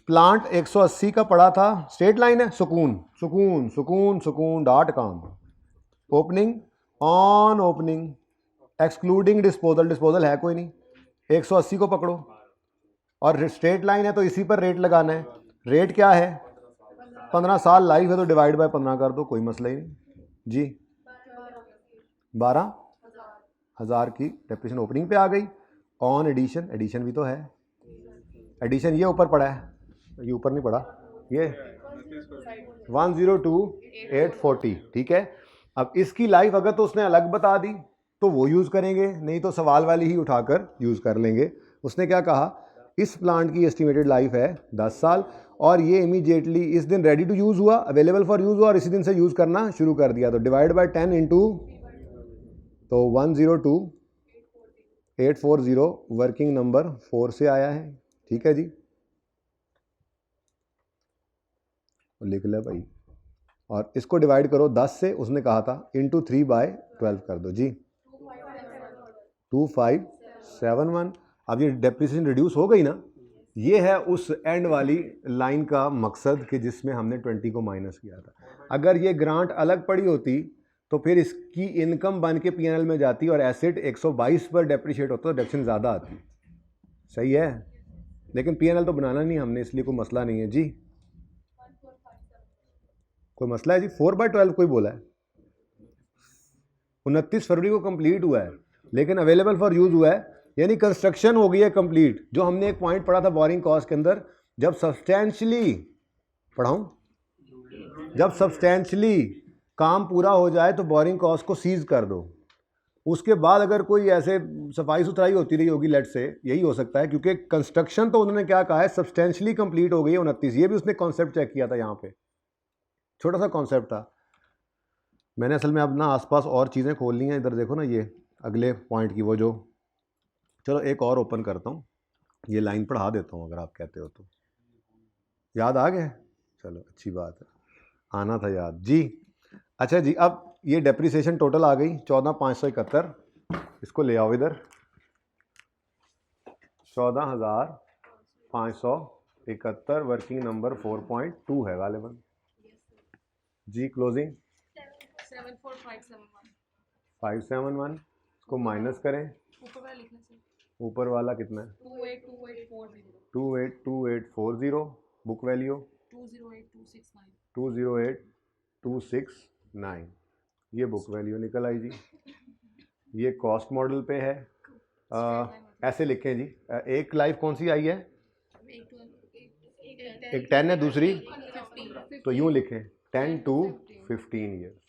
प्लांट 180 का पड़ा था, स्ट्रेट लाइन है, सुकून सुकून सुकून सुकून dot com. Opening on opening excluding disposal, disposal है कोई नहीं, 180 को पकड़ो, और स्ट्रेट लाइन है तो इसी पर रेट लगाना है। रेट क्या है, 15 साल लाइफ है तो डिवाइड बाय 15 कर दो, कोई मसला ही नहीं जी। 12,000 की डेप्रिसिएशन ओपनिंग पे आ गई। ऑन एडिशन, एडिशन भी तो है, एडिशन ये ऊपर पड़ा है, ये ऊपर नहीं पड़ा, ये 102,840। ठीक है, अब इसकी लाइफ अगर तो उसने अलग बता दी तो वो यूज़ करेंगे, नहीं तो सवाल वाली ही उठाकर यूज़ कर लेंगे। उसने क्या कहा, इस प्लांट की एस्टिमेटेड लाइफ है 10 साल और ये इमीडिएटली इस दिन रेडी टू यूज़ हुआ, अवेलेबल फॉर यूज़ हुआ और इसी दिन से यूज़ करना शुरू कर दिया। तो डिवाइड बाय 10 इंटू, तो 102,840 वर्किंग नंबर 4 से आया है। ठीक है जी, लिख ले भाई। और इसको डिवाइड करो 10 से, उसने कहा था इंटू 3/12 कर दो जी, 2571। अब ये डेप्रिसिएशन रिड्यूस हो गई ना, ये है उस एंड वाली लाइन का मकसद कि जिसमें हमने 20 को माइनस किया था। अगर ये ग्रांट अलग पड़ी होती तो फिर इसकी इनकम बन के पीएनएल में जाती और एसेट 122 पर डेप्रिशिएट होता तो डेप्रिसिएशन ज़्यादा आती। सही है, लेकिन पीएनएल तो बनाना नहीं हमने, इसलिए कोई मसला नहीं है जी। कोई मसला है जी? 4/12 कोई बोला है? 29 फरवरी को कंप्लीट हुआ है, लेकिन अवेलेबल फॉर यूज़ हुआ है, यानी कंस्ट्रक्शन हो गई है कंप्लीट। जो हमने एक पॉइंट पढ़ा था बोरिंग कॉस्ट के अंदर, जब सब्सटेंशियली पढ़ाऊं, जब सब्सटेंशियली काम पूरा हो जाए तो बोरिंग कॉस्ट को सीज कर दो। उसके बाद अगर कोई ऐसे सफाई सुथराई होती रही होगी, लेट से यही हो सकता है, क्योंकि कंस्ट्रक्शन तो उन्होंने क्या कहा है, सब्सटेंशियली कंप्लीट हो गई है 29। ये भी उसने कॉन्सेप्ट चेक किया था, यहाँ पे छोटा सा कॉन्सेप्ट था। मैंने असल में अपना आसपास और चीज़ें खोल ली हैं। इधर देखो ना, ये अगले पॉइंट की वो जो, चलो एक और ओपन करता हूँ, ये लाइन पढ़ा देता हूँ अगर आप कहते हो तो। याद आ गया? चलो अच्छी बात है, आना था याद जी। अच्छा जी, अब ये डेप्रिसिएशन टोटल आ गई 14,571। इसको ले आओ इधर, 14,571 वर्किंग नंबर 4.2 है गालिबन जी। क्लोजिंग 571, इसको माइनस करें, ऊपर वाला कितना है, 282,840। बुक वैल्यू 208,269, ये बुक वैल्यू निकल आई जी। ये कॉस्ट मॉडल पे है। ऐसे लिखें जी, एक लाइफ कौन सी आई है, एक 10 है, दूसरी तो यूं लिखें 10 to 15 ईयर्स।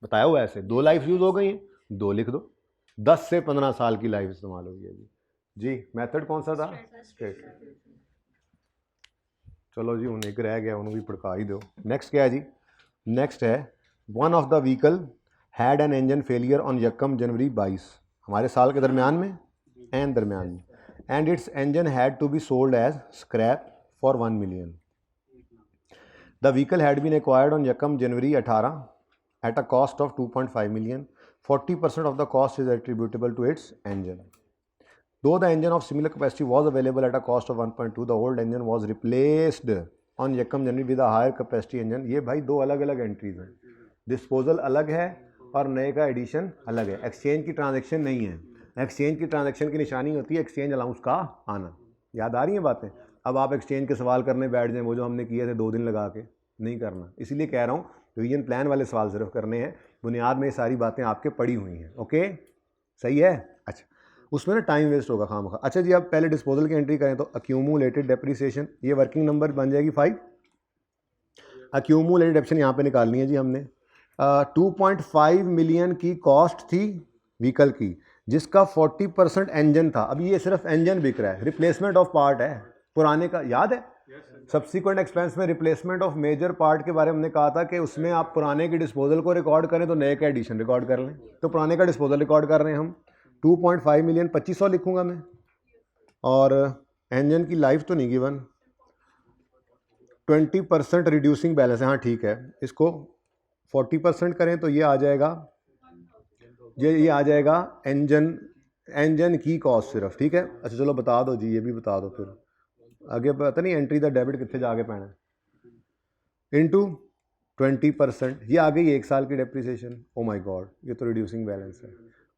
बताया हुआ ऐसे, 2 लाइफ यूज हो गई हैं, 2 लिख दो। 10 से 15 साल की लाइफ इस्तेमाल हुई है जी। जी मेथड कौन सा था, स्टेट। चलो जी, उन्हें एक रह गया, उन्हें भी पड़का ही दो। नेक्स्ट क्या है जी, नेक्स्ट है one of the vehicle had an engine failure on यकम जनवरी 22, हमारे साल के दरमियान में एंड दरमियान में, and its engine had to be sold as scrap for 1 million। The vehicle had been acquired on यकम जनवरी 18 at a cost of 2.5 million. 40% of the cost is attributable to its engine. Though the engine of similar capacity was available at a cost of 1.2, the old engine was replaced on Yakam January with a higher capacity engine. ये भाई दो अलग अलग एंट्रीज हैं, डिस्पोजल अलग है और नए का एडिशन अलग है। एक्सचेंज की ट्रांजेक्शन नहीं है। एक्सचेंज की ट्रांजेक्शन की निशानी होती है एक्सचेंज अलाउंस का आना। याद आ रही हैं बातें? अब आप एक्सचेंज के सवाल करने बैठ जाएं, वो जो हमने किए थे 2 दिन लगा के, नहीं करना। इसीलिए कह रहा हूँ रिवीजन प्लान वाले सवाल सिर्फ करने हैं, बुनियाद में ये सारी बातें आपके पड़ी हुई हैं। ओके, सही है। अच्छा, उसमें ना टाइम वेस्ट होगा खामखा। अच्छा जी, अब पहले डिस्पोजल की एंट्री करें तो अक्यूमुलेटेड डेप्रिसिएशन, ये वर्किंग नंबर बन जाएगी 5। अक्यूमुलेटेड डेप्रिसिएशन यहाँ पे निकालनी है जी हमने। 2.5 मिलियन की कॉस्ट थी व्हीकल की, जिसका 40% इंजन था। अभी ये सिर्फ इंजन बिक रहा है, रिप्लेसमेंट ऑफ पार्ट है पुराने का, याद है? सब्सिक्वेंट एक्सपेंस में रिप्लेसमेंट ऑफ मेजर पार्ट के बारे में हमने कहा था कि उसमें आप पुराने के डिस्पोजल को रिकॉर्ड करें तो नए का एडिशन रिकॉर्ड कर लें। तो पुराने का डिस्पोजल रिकॉर्ड कर रहे हैं हम। 2.5 मिलियन 2500 लिखूंगा मैं, और इंजन की लाइफ तो नहीं गिवन, 20% रिड्यूसिंग बैलेंस है। हाँ ठीक है, इसको 40% करें तो ये आ जाएगा, ये आ जाएगा इंजन की कॉस्ट सिर्फ। ठीक है, अच्छा चलो बता दो जी, ये भी बता दो, फिर आगे पता नहीं एंट्री द डेबिट कितने जाके पैना इनटू 20%। ये आ गई 1 साल की डेप्रिसिएशन। ओ माय गॉड, ये तो रिड्यूसिंग बैलेंस है।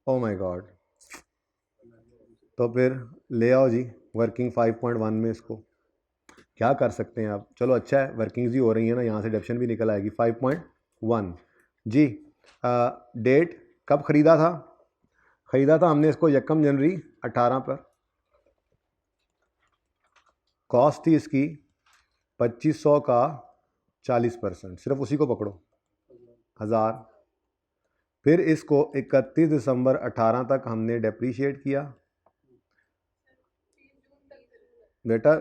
ओ माय गॉड, तो फिर ले आओ जी वर्किंग 5.1 में। इसको क्या कर सकते हैं आप? चलो अच्छा है, वर्किंग्स ही हो रही है ना, यहाँ से डेप्शन भी निकल आएगी। 5.1 जी। डेट कब ख़रीदा था? ख़रीदा था हमने इसको यकम जनवरी 18 पर। कॉस्ट थी इसकी 2500 का 40%, सिर्फ उसी को पकड़ो। 1000। फिर इसको 31 दिसंबर 18 तक हमने डेप्रीशिएट किया। बेटा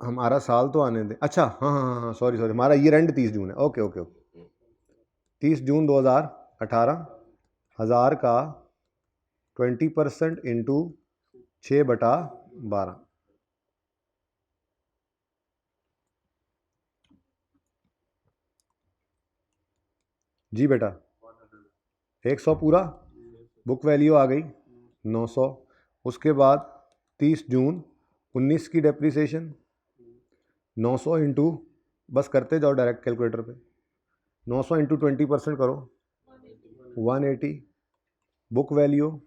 हमारा साल तो आने दें। अच्छा हाँ हाँ हाँ सॉरी हमारा ईयर एंड 30 जून है। ओके ओके ओके 30 जून 2018। 1000 का 20% इंटू 6/12। जी बेटा 100 पूरा, बुक वैल्यू आ गई 900। उसके बाद 30 जून 19 की डेप्रीसिएशन 900 इंटू, बस करते जाओ डायरेक्ट कैलकुलेटर पे, 900 इंटू 20% करो 180। बुक वैल्यू,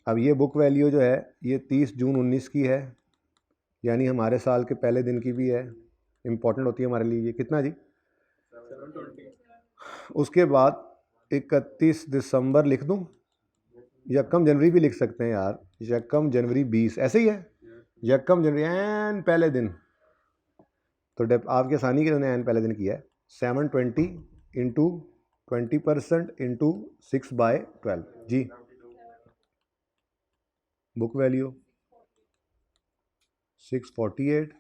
अब ये बुक वैल्यू जो है ये 30 जून 19 की है, यानी हमारे साल के पहले दिन की भी है, इम्पॉर्टेंट होती है हमारे लिए ये। कितना जी? 720। उसके बाद 31 दिसंबर लिख दूं, यकम जनवरी भी लिख सकते हैं यार, यकम जनवरी 20 ऐसे ही है, यकम जनवरी एन पहले दिन। तो आपकी आसानी के लिए एन पहले दिन किया है। 720 इंटू 20% इंटू 6/12 जी। बुक वैल्यू 648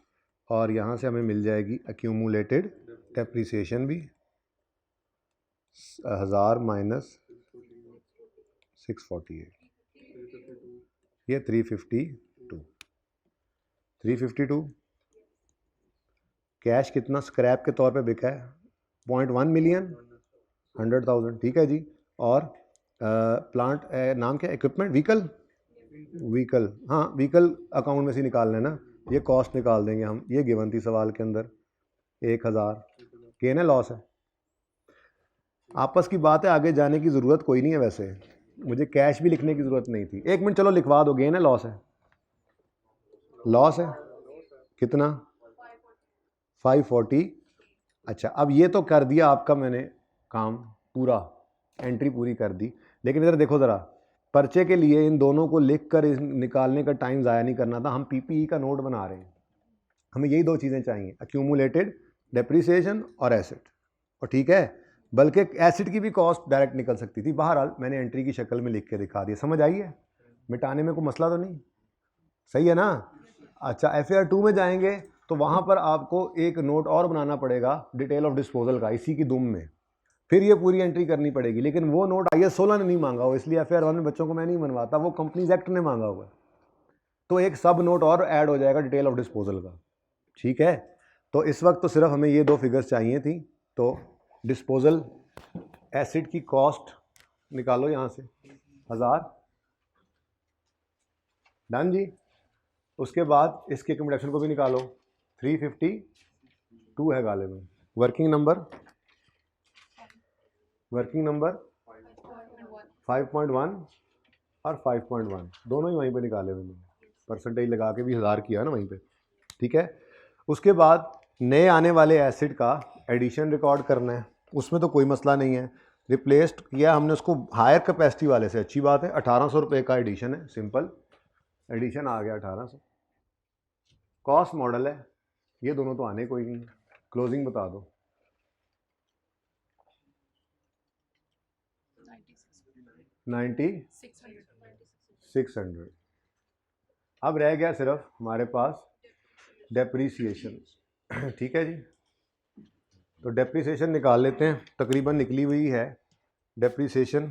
और यहाँ से हमें मिल जाएगी एक्यूमुलेटेड डेप्रीसिएशन भी 1000 माइनस 648, ये 352। कैश कितना स्क्रैप के तौर पे बिका है? 0.1 मिलियन 100,000, ठीक है जी। और प्लांट नाम क्या? इक्विपमेंट, व्हीकल, हाँ व्हीकल अकाउंट में से निकालना है ना, ये कॉस्ट निकाल देंगे हम, ये गिवन थी सवाल के अंदर 1000। गेन है लॉस है? आपस की बात है, आगे जाने की ज़रूरत कोई नहीं है, वैसे मुझे कैश भी लिखने की ज़रूरत नहीं थी। 1 मिनट चलो लिखवा दो, गेन है लॉस है? लॉस है कितना? 540। अच्छा अब ये तो कर दिया आपका मैंने काम पूरा, एंट्री पूरी कर दी, लेकिन इधर देखो ज़रा, पर्चे के लिए इन दोनों को लिख कर निकालने का टाइम ज़ाया नहीं करना था। हम पीपीई का नोट बना रहे हैं, हमें यही 2 चीज़ें चाहिए, एक्यूमुलेटेड डेप्रीसिएशन और एसेट। और ठीक है, बल्कि एसिड की भी कॉस्ट डायरेक्ट निकल सकती थी। बहरहाल मैंने एंट्री की शक्ल में लिख के दिखा दिया, समझ आई है? मिटाने में कोई मसला तो नहीं, सही है ना? अच्छा FAR 2 में जाएंगे तो वहाँ पर आपको एक नोट और बनाना पड़ेगा डिटेल ऑफ डिस्पोजल का, इसी की दुम में फिर ये पूरी एंट्री करनी पड़ेगी। लेकिन वो नोट IS 16 ने नहीं मांगा हो, इसलिए FAR 1 में बच्चों को मैं नहीं बनवाता, वो कंपनीज एक्ट ने मांगा हुआ। तो एक सब नोट और ऐड हो जाएगा डिटेल ऑफ डिस्पोजल का, ठीक है? तो इस वक्त तो सिर्फ हमें ये 2 फिगर्स चाहिए थी। तो डिस्पोजल एसिड की कॉस्ट निकालो यहाँ से 1000, डन जी। उसके बाद इसके एक्यूमुलेशन को भी निकालो, 352 है गाले में। वर्किंग नंबर 5.1 और 5.1 दोनों ही वहीं पे निकाले हुए मैंने, परसेंटेज लगा के भी 1000 किया ना वहीं पे, ठीक है? उसके बाद नए आने वाले एसिड का एडिशन रिकॉर्ड करना है, उसमें तो कोई मसला नहीं है। रिप्लेस्ड किया हमने उसको हायर कैपेसिटी वाले से, अच्छी बात है। 1800 रुपये का एडिशन है, सिंपल एडिशन आ गया 1800। कॉस्ट मॉडल है, ये दोनों तो आने कोई नहीं। क्लोजिंग बता दो। 9600। अब रह गया सिर्फ हमारे पास डेप्रीसिएशन, ठीक है जी। तो डेप्रीसिएशन निकाल लेते हैं, तकरीबन निकली हुई है डेप्रीसिएशन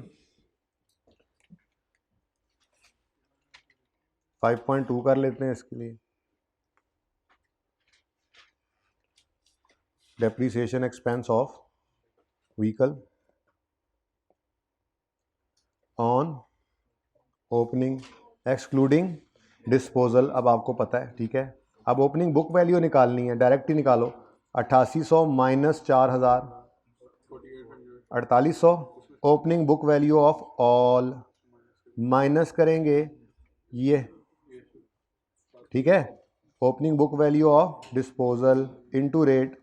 5.2 कर लेते हैं इसके लिए। Depreciation expense of vehicle on opening excluding disposal, अब आपको पता है, ठीक है? अब ओपनिंग बुक वैल्यू निकालनी है, डायरेक्ट ही निकालो। 8800 minus 4000 4800, opening book value of all minus करेंगे ये, ठीक है? Opening book value of disposal into rate.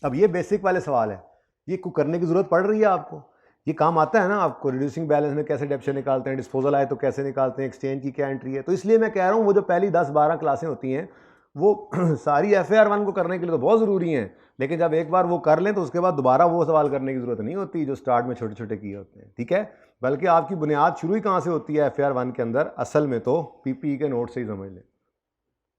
अब ये बेसिक वाले सवाल है, ये को करने की ज़रूरत पड़ रही है आपको, ये काम आता है ना आपको। रिड्यूसिंग बैलेंस में कैसे डेप्शन निकालते हैं, डिस्पोजल आए तो कैसे निकालते हैं, एक्सचेंज की क्या एंट्री है। तो इसलिए मैं कह रहा हूँ वो जो पहली 10-12 क्लासें होती हैं वो सारी FAR1 को करने के लिए तो बहुत ज़रूरी हैं, लेकिन जब एक बार वो कर लें तो उसके बाद दोबारा वो सवाल करने की ज़रूरत नहीं होती जो स्टार्ट में छोटे छोटे किए होते हैं, ठीक है। बल्कि आपकी बुनियाद शुरू ही कहाँ से होती है FAR1 के अंदर, असल में तो PPE के नोट से ही समझ लें।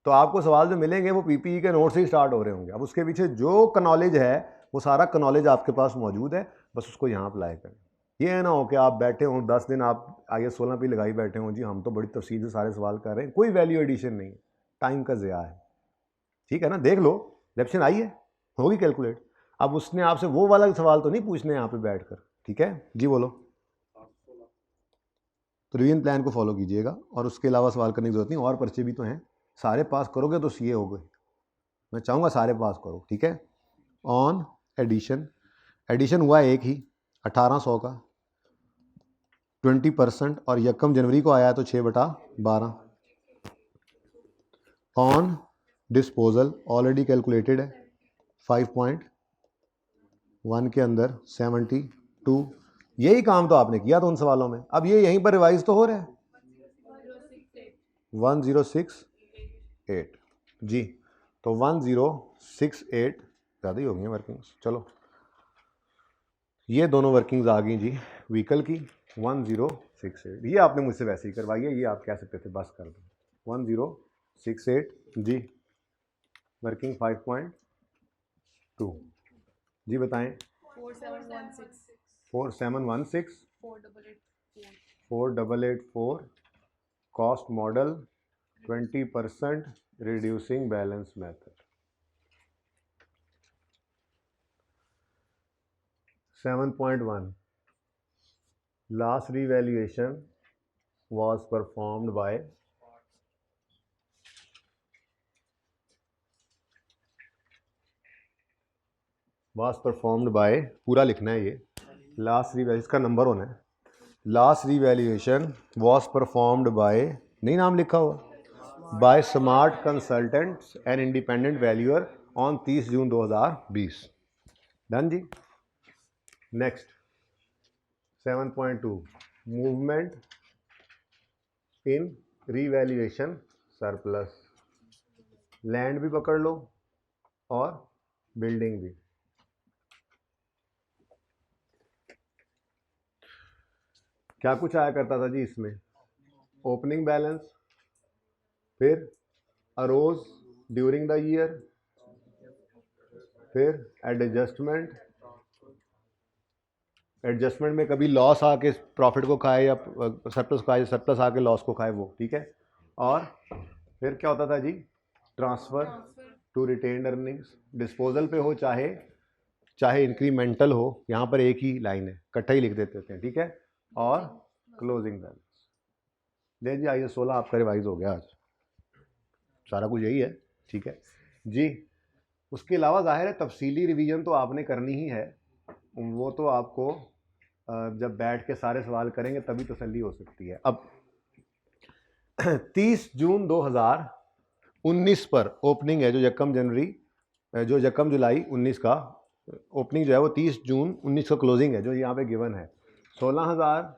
तो आपको सवाल जो मिलेंगे वो PPE के नोट से ही स्टार्ट हो रहे होंगे। अब उसके पीछे जो नॉलेज है वो सारा नॉलेज आपके पास मौजूद है, बस उसको यहाँ अप्लाई करें। ये ना हो कि आप बैठे हों 10 दिन आप IAS 16 पे लगाई बैठे हों, जी हम तो बड़ी तफसील से सारे सवाल कर रहे हैं, कोई वैल्यू एडिशन नहीं है, टाइम का ज़िया है, ठीक है ना। देख लो लेप्शन आई है, होगी कैलकुलेट। अब उसने आपसे वो वाला सवाल तो नहीं पूछने यहाँ पे बैठ कर, ठीक है जी बोलो। तो रिवीजन प्लान को फॉलो कीजिएगा और उसके अलावा सवाल करने की जरूरत नहीं, और पर्चे भी तो हैं, सारे पास करोगे तो CA हो गए। मैं चाहूँगा सारे पास करो, ठीक है। ऑन एडिशन, एडिशन हुआ एक ही 1800 का 20%, और 1 जनवरी को आया तो 6/12। ऑन डिस्पोजल ऑलरेडी कैलकुलेटेड है 5.1 के अंदर 72। यही काम तो आपने किया था उन सवालों में, अब ये यहीं पर रिवाइज तो हो रहा है 1068 जी। तो 1068 ज़्यादा ही हो गई वर्किंग्स, चलो ये दोनों वर्किंग्स आ गई जी व्हीकल की 1068। ये आपने मुझसे वैसे ही करवाई है, ये आप कह सकते थे बस कर दो 1068 जी। वर्किंग 5.2 जी बताएं। 4716 4884 cost model 20% reducing balance method. 7.1 last revaluation was performed by पूरा लिखना है ये, लास्ट रिवैल्यूएशन का नंबर होना है, last revaluation was performed by, नहीं नाम लिखा हुआ, by smart consultants and independent valuer on 30 June 2020। Done जी। Next 7.2 movement in revaluation surplus. Land भी पकड़ लो और बिल्डिंग भी। क्या कुछ आया करता था जी इसमें, ओपनिंग बैलेंस, फिर अरोज ड्यूरिंग द ईयर, फिर एडजस्टमेंट, एडजस्टमेंट में कभी लॉस आके प्रॉफिट को खाए या सरप्लस खाए, सरप्लस आके लॉस को खाए वो, ठीक है। और फिर क्या होता था जी, transfer to retained earnings, disposal पे हो चाहे इंक्रीमेंटल हो, यहाँ पर एक ही लाइन है, इकट्ठा ही लिख देते हैं, ठीक है। और क्लोजिंग बैलेंस। ले जी IAS 16 आपका रिवाइज हो गया आज, सारा कुछ यही है, ठीक है जी। उसके अलावा जाहिर है तफसीली रिवीजन तो आपने करनी ही है, वो तो आपको जब बैठ के सारे सवाल करेंगे तभी तसल्ली हो सकती है। अब 30 जून 2019 पर ओपनिंग है, जो 1 जुलाई 19 का ओपनिंग जो है वो 30 जून 19 का क्लोजिंग है, जो यहाँ पे गिवन है 16,000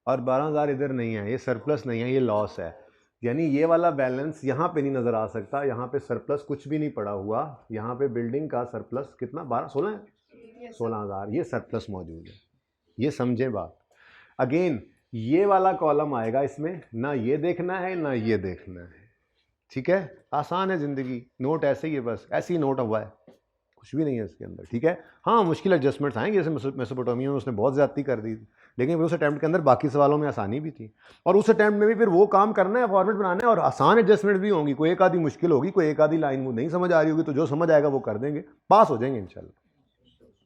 और 12,000 इधर नहीं है, ये सरप्लस नहीं है, ये लॉस है। यानी ये वाला बैलेंस यहाँ पे नहीं नज़र आ सकता, यहाँ पे सरप्लस कुछ भी नहीं पड़ा हुआ, यहाँ पे बिल्डिंग का सरप्लस कितना 16 है, 16,000 ये सरप्लस मौजूद है, ये समझें बात। अगेन ये वाला कॉलम आएगा इसमें, ना ये देखना है ना ये देखना है, ठीक है। आसान है ज़िंदगी, नोट ऐसे ही है, बस ऐसे ही नोट हुआ है, कुछ भी नहीं है इसके अंदर, ठीक है। हाँ मुश्किल एडजस्टमेंट्स आएंगे, जैसे मेसोपोटामिया में उसने बहुत ज़्यादती कर दी थी, लेकिन फिर उस अटैम्प्ट के अंदर बाकी सवालों में आसानी भी थी, और उस अटैम्प्ट में भी फिर वो काम करना है, फॉर्मेट बनाना है, और आसान एडजस्टमेंट भी होंगी, कोई एक आधी मुश्किल होगी, कोई एक आधी लाइन वो नहीं समझ आ रही होगी, तो जो समझ आएगा वो कर देंगे, पास हो जाएंगे इंशाल्लाह,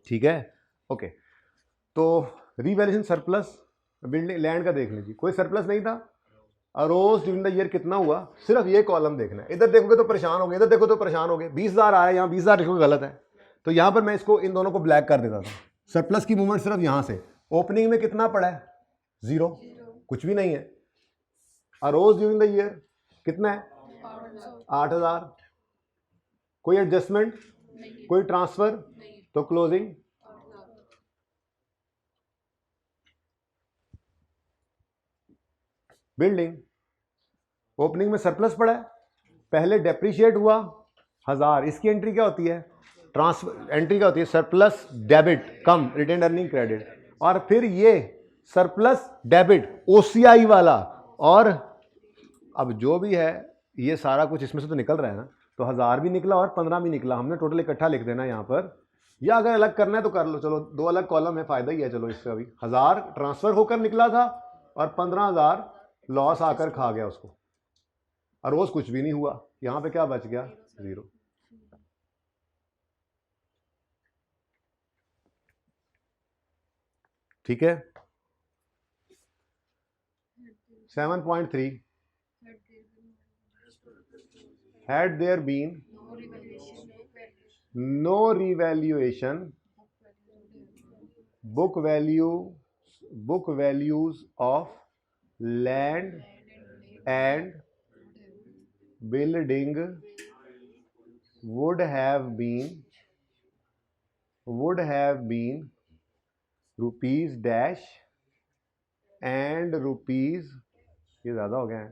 ठीक है। ओके, तो रिवैल्यूएशन सरप्लस, बिल्डिंग लैंड का देख लीजिए, कोई सरप्लस नहीं था, अरोज ड्यूरिंग द ईयर कितना हुआ, सिर्फ ये कॉलम देखना है, इधर देखोगे तो परेशान हो गए, इधर देखो तो परेशान हो गए, 20,000 आया, यहाँ 20,000 देखो गलत है, तो यहाँ पर मैं इसको इन दोनों को ब्लैक कर देता था। सरप्लस की मूवमेंट सिर्फ यहाँ से, ओपनिंग में कितना पड़ा है, 0, कुछ भी नहीं है। अरोज ड्यूरिंग द ईयर कितना है, 8,000, कोई एडजस्टमेंट, कोई ट्रांसफर, तो क्लोजिंग बिल्डिंग, ओपनिंग में सरप्लस पड़ा है, पहले डेप्रीशिएट हुआ 1000, इसकी एंट्री क्या होती है, ट्रांसफर एंट्री क्या होती है, सरप्लस डेबिट कम रिटेन्ड अर्निंग क्रेडिट, और फिर ये सरप्लस डेबिट ओसीआई वाला, और अब जो भी है ये सारा कुछ इसमें से तो निकल रहा है ना, तो 1000 भी निकला और 15 भी निकला, हमने टोटल इकट्ठा लिख देना यहाँ पर, या अगर अलग करना है तो कर लो, चलो दो अलग कॉलम है, फायदा ही है, चलो इससे अभी 1000 ट्रांसफर होकर निकला था और 15000 लॉस आकर खा गया उसको, और रोज कुछ भी नहीं हुआ, यहाँ पे क्या बच गया, 0। ठीक है। 7.3 had there been no revaluation book values of land and building would have been rupees dash and rupees, ये ज़्यादा हो गया है,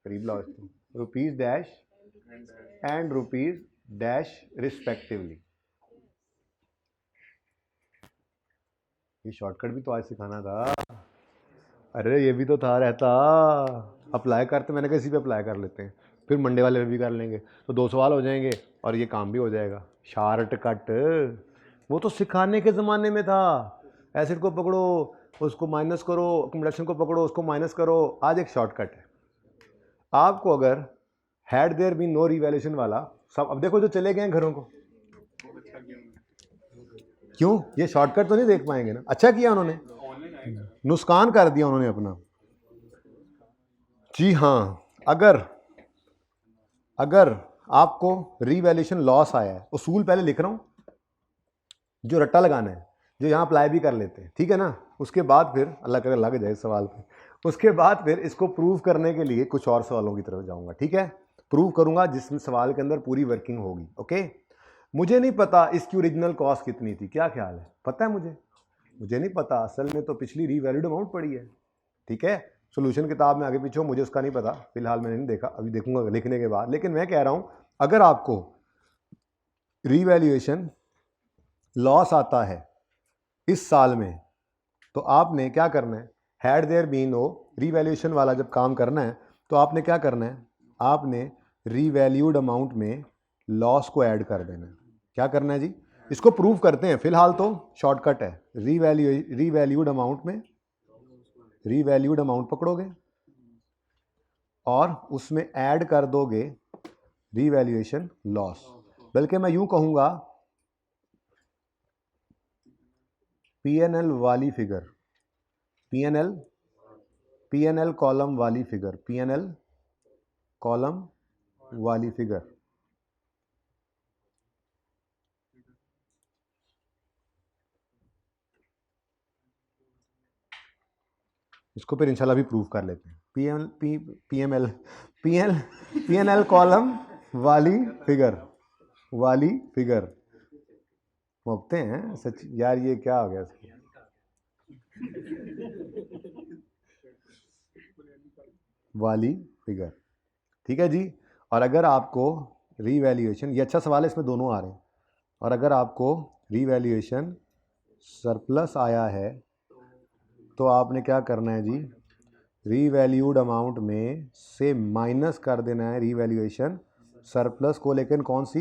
करीब लाओ इसको, rupees dash and rupees dash respectively. ये शॉर्टकट भी तो आज सिखाना था, अरे ये भी तो था रहता, अप्लाई करते, मैंने किसी पे अप्लाई कर लेते हैं, फिर मंडे वाले पे भी कर लेंगे, तो 2 सवाल हो जाएंगे और ये काम भी हो जाएगा। शॉर्टकट वो तो सिखाने के ज़माने में था, एसिड को पकड़ो उसको माइनस करो, अकोमोडेशन को पकड़ो उसको माइनस करो, आज एक शॉर्टकट है। आपको अगर had there been no revaluation वाला सब, अब देखो जो चले गए हैं घरों को, क्यों ये शॉर्टकट तो नहीं देख पाएंगे ना, अच्छा किया उन्होंने, नुकसान कर दिया उन्होंने अपना। जी हाँ, अगर आपको रिवैल्यूएशन लॉस आया है, उसूल पहले लिख रहा हूं, जो रट्टा लगाना है, जो यहाँ अप्लाई भी कर लेते हैं, ठीक है ना, उसके बाद फिर अल्लाह करे लग जाए सवाल पे, उसके बाद फिर इसको प्रूव करने के लिए कुछ और सवालों की तरफ जाऊंगा, ठीक है, प्रूव करूंगा जिसमें सवाल के अंदर पूरी वर्किंग होगी। ओके, मुझे नहीं पता इसकी ओरिजिनल कॉस्ट कितनी थी, क्या ख्याल है, पता है मुझे नहीं पता, असल में तो पिछली रीवैल्यूड अमाउंट पड़ी है, ठीक है, सोल्यूशन किताब में आगे पीछे हो, मुझे उसका नहीं पता, फिलहाल मैंने नहीं देखा, अभी देखूंगा लिखने के बाद, लेकिन मैं कह रहा हूं अगर आपको रीवैल्यूएशन लॉस आता है इस साल में, तो आपने क्या करना है, had there been no revaluation वाला जब काम करना है तो आपने क्या करना है, आपने रीवैल्यूड अमाउंट में लॉस को ऐड कर देना है। क्या करना है जी, इसको प्रूव करते हैं, फिलहाल तो शॉर्टकट है, रीवैल्यूड अमाउंट में रीवैल्यूड अमाउंट पकड़ोगे और उसमें ऐड कर दोगे रीवैल्यूएशन लॉस, बल्कि मैं यूं कहूंगा पीएनएल वाली फिगर, पीएनएल कॉलम वाली फिगर, पीएनएल कॉलम वाली फिगर, इसको फिर इंशाल्लाह भी प्रूव कर लेते हैं। पीएनएल कॉलम वाली फिगर मुफ्ते हैं सच यार, ये क्या हो गया इसको, वाली फिगर, ठीक है जी। और अगर आपको रीवैल्यूएशन, ये अच्छा सवाल है, इसमें दोनों आ रहे हैं, और अगर आपको रीवैल्यूएशन सरप्लस आया है तो आपने क्या करना है जी, रीवैल्यूड अमाउंट में से माइनस कर देना है रीवैल्यूएशन सरप्लस को, लेकिन कौन सी,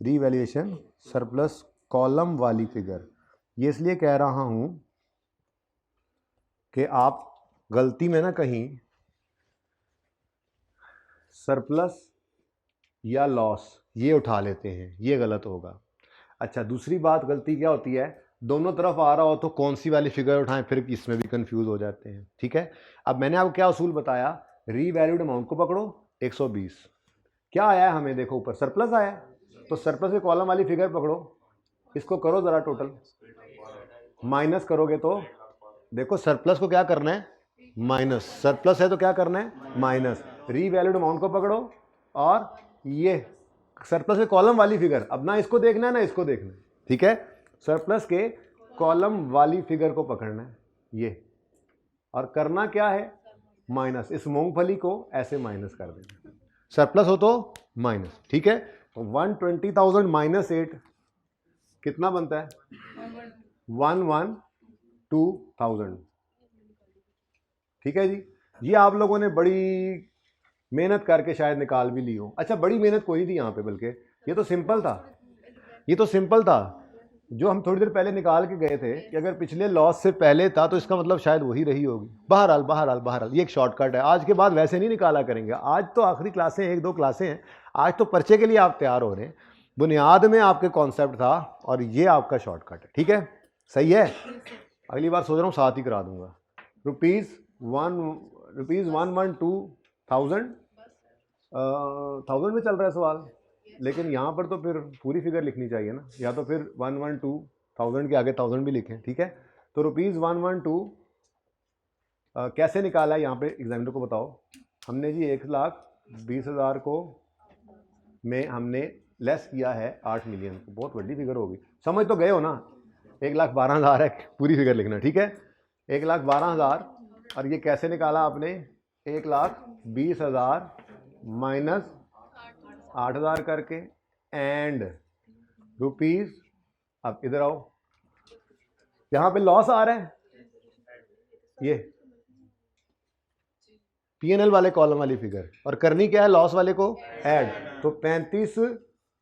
रीवैल्यूएशन सरप्लस कॉलम वाली फिगर। ये इसलिए कह रहा हूं कि आप गलती में ना कहीं सरप्लस या लॉस ये उठा लेते हैं, ये गलत होगा। अच्छा, दूसरी बात गलती क्या होती है, दोनों तरफ आ रहा हो तो कौन सी वाली फिगर उठाएं, फिर इसमें भी कंफ्यूज हो जाते हैं, ठीक है। अब मैंने आपको क्या उसूल बताया, रीवैल्यूड अमाउंट को पकड़ो 120, क्या आया है हमें, देखो ऊपर सरप्लस आया है, तो सरप्लस के कॉलम वाली फिगर पकड़ो, इसको करो जरा टोटल, माइनस करोगे तो देखो सरप्लस को क्या करना है, माइनस, सरप्लस है तो क्या करना है माइनस, रीवैल्यूड अमाउंट को पकड़ो और ये सरप्लस के कॉलम वाली फिगर, अब ना इसको देखना है ना इसको देखना है, ठीक है, सरप्लस के कॉलम वाली फिगर को पकड़ना है ये, और करना क्या है, माइनस, इस मूंगफली को ऐसे माइनस कर देना, सरप्लस हो तो माइनस, ठीक है। तो 120,000 माइनस 8 कितना बनता है? 112,000, ठीक है जी। ये आप लोगों ने बड़ी मेहनत करके शायद निकाल भी ली हो। अच्छा, बड़ी मेहनत कोई नहीं थी यहाँ पे, बल्कि ये तो सिंपल था, ये तो सिंपल था। जो हम थोड़ी देर पहले निकाल के गए थे कि अगर पिछले लॉस से पहले था तो इसका मतलब शायद वही रही होगी। बहरहाल बहरहाल बहरहाल ये एक शॉर्टकट है, आज के बाद वैसे नहीं निकाला करेंगे। आज तो आखिरी क्लासें, एक दो क्लासें हैं, आज तो पर्चे के लिए आप तैयार हो रहे हैं। बुनियाद में आपके कॉन्सेप्ट था और ये आपका शॉर्टकट है, ठीक है, सही है। अगली बार सोच रहा हूँ साथ ही करा दूंगा। रुपीज़ 112,000 1000 में चल रहा है सवाल, लेकिन यहाँ पर तो फिर पूरी फिगर लिखनी चाहिए ना, या तो फिर 112,000 के आगे 1000 भी लिखें, ठीक है। तो रुपीज़ 112 कैसे निकाला है यहाँ पे एग्जामिनर को बताओ। हमने जी 1,20,000 को में हमने लेस किया है 8 मिलियन को, बहुत बड़ी फिगर होगी, समझ तो गए हो ना। 1,12,000 है, पूरी फिगर लिखना, ठीक है। 1,12,000 और ये कैसे निकाला आपने? 1,20,000 माइनस 8,000 करके एंड रुपीज। अब इधर आओ, यहां पे लॉस आ रहा है, ये पीएनएल वाले कॉलम वाली फिगर, और करनी क्या है? लॉस वाले को ऐड। तो 35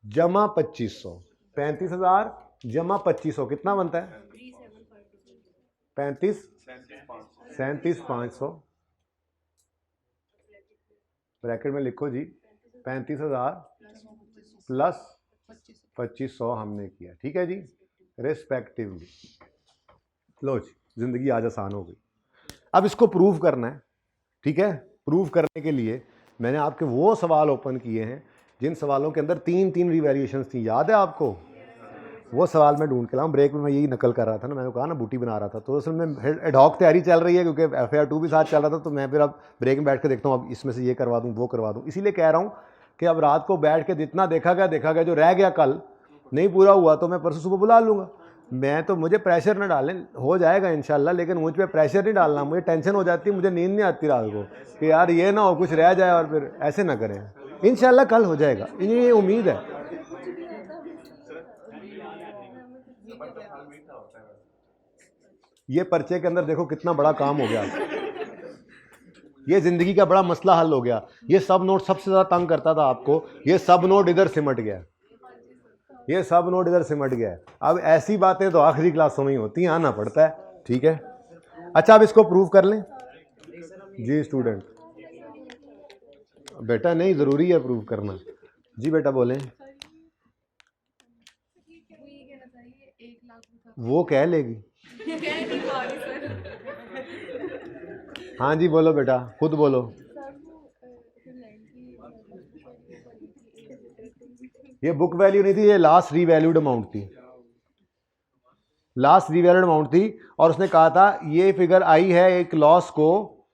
जमा 2500, 35,000 जमा 2500 कितना बनता है? 37,500 ब्रैकेट में लिखो जी। 35,000 प्लस 2500 हमने किया, ठीक है जी, रिस्पेक्टिवली। लो जी, जिंदगी आज आसान हो गई। अब इसको प्रूव करना है, ठीक है। प्रूव करने के लिए मैंने आपके वो सवाल ओपन किए हैं जिन सवालों के अंदर 3 रिवैल्यूएशंस थी, याद है आपको? वो सवाल मैं ढूंढ के लाऊं। ब्रेक में मैं यही नकल कर रहा था ना, मैंने कहा ना बूटी बना रहा था, तो असल में एडहॉक तैयारी चल रही है क्योंकि FAR 2 भी साथ चल रहा था। तो मैं फिर अब ब्रेक में बैठ के देखता हूँ, अब इसमें से ये करवा दूँ, वो करवा दूँ। इसीलिए कह रहा हूँ कि अब रात को बैठ के जितना देखा गया, जो रह गया कल नहीं पूरा हुआ तो मैं परसों सुबह बुला लूँगा। मैं तो, मुझे प्रेशर ना डालें, हो जाएगा इंशाल्लाह, लेकिन मुझ पर प्रेशर नहीं डालना। मुझे टेंशन हो जाती है, मुझे नींद नहीं आती रात को कि यार ये ना हो कुछ रह जाए, और फिर ऐसे ना करें। इंशाल्लाह कल हो जाएगा, ये उम्मीद है। ये पर्चे के अंदर देखो कितना बड़ा काम हो गया, ये जिंदगी का बड़ा मसला हल हो गया। ये सब नोट सबसे ज्यादा तंग करता था आपको, ये सब नोट इधर सिमट गया, ये सब नोट इधर सिमट गया। अब ऐसी बातें तो आखिरी क्लासों में ही होती हैं, आना पड़ता है, ठीक है। अच्छा, अब इसको प्रूव कर लें जी स्टूडेंट। बेटा नहीं, जरूरी है प्रूव करना जी। बेटा बोलें, वो कह लेगी। हाँ जी बोलो बेटा, खुद बोलो। ये बुक वैल्यू नहीं थी, ये लास्ट रीवैल्यूड अमाउंट थी, लास्ट रीवैल्यूड अमाउंट थी। और उसने कहा था ये फिगर आई है एक लॉस को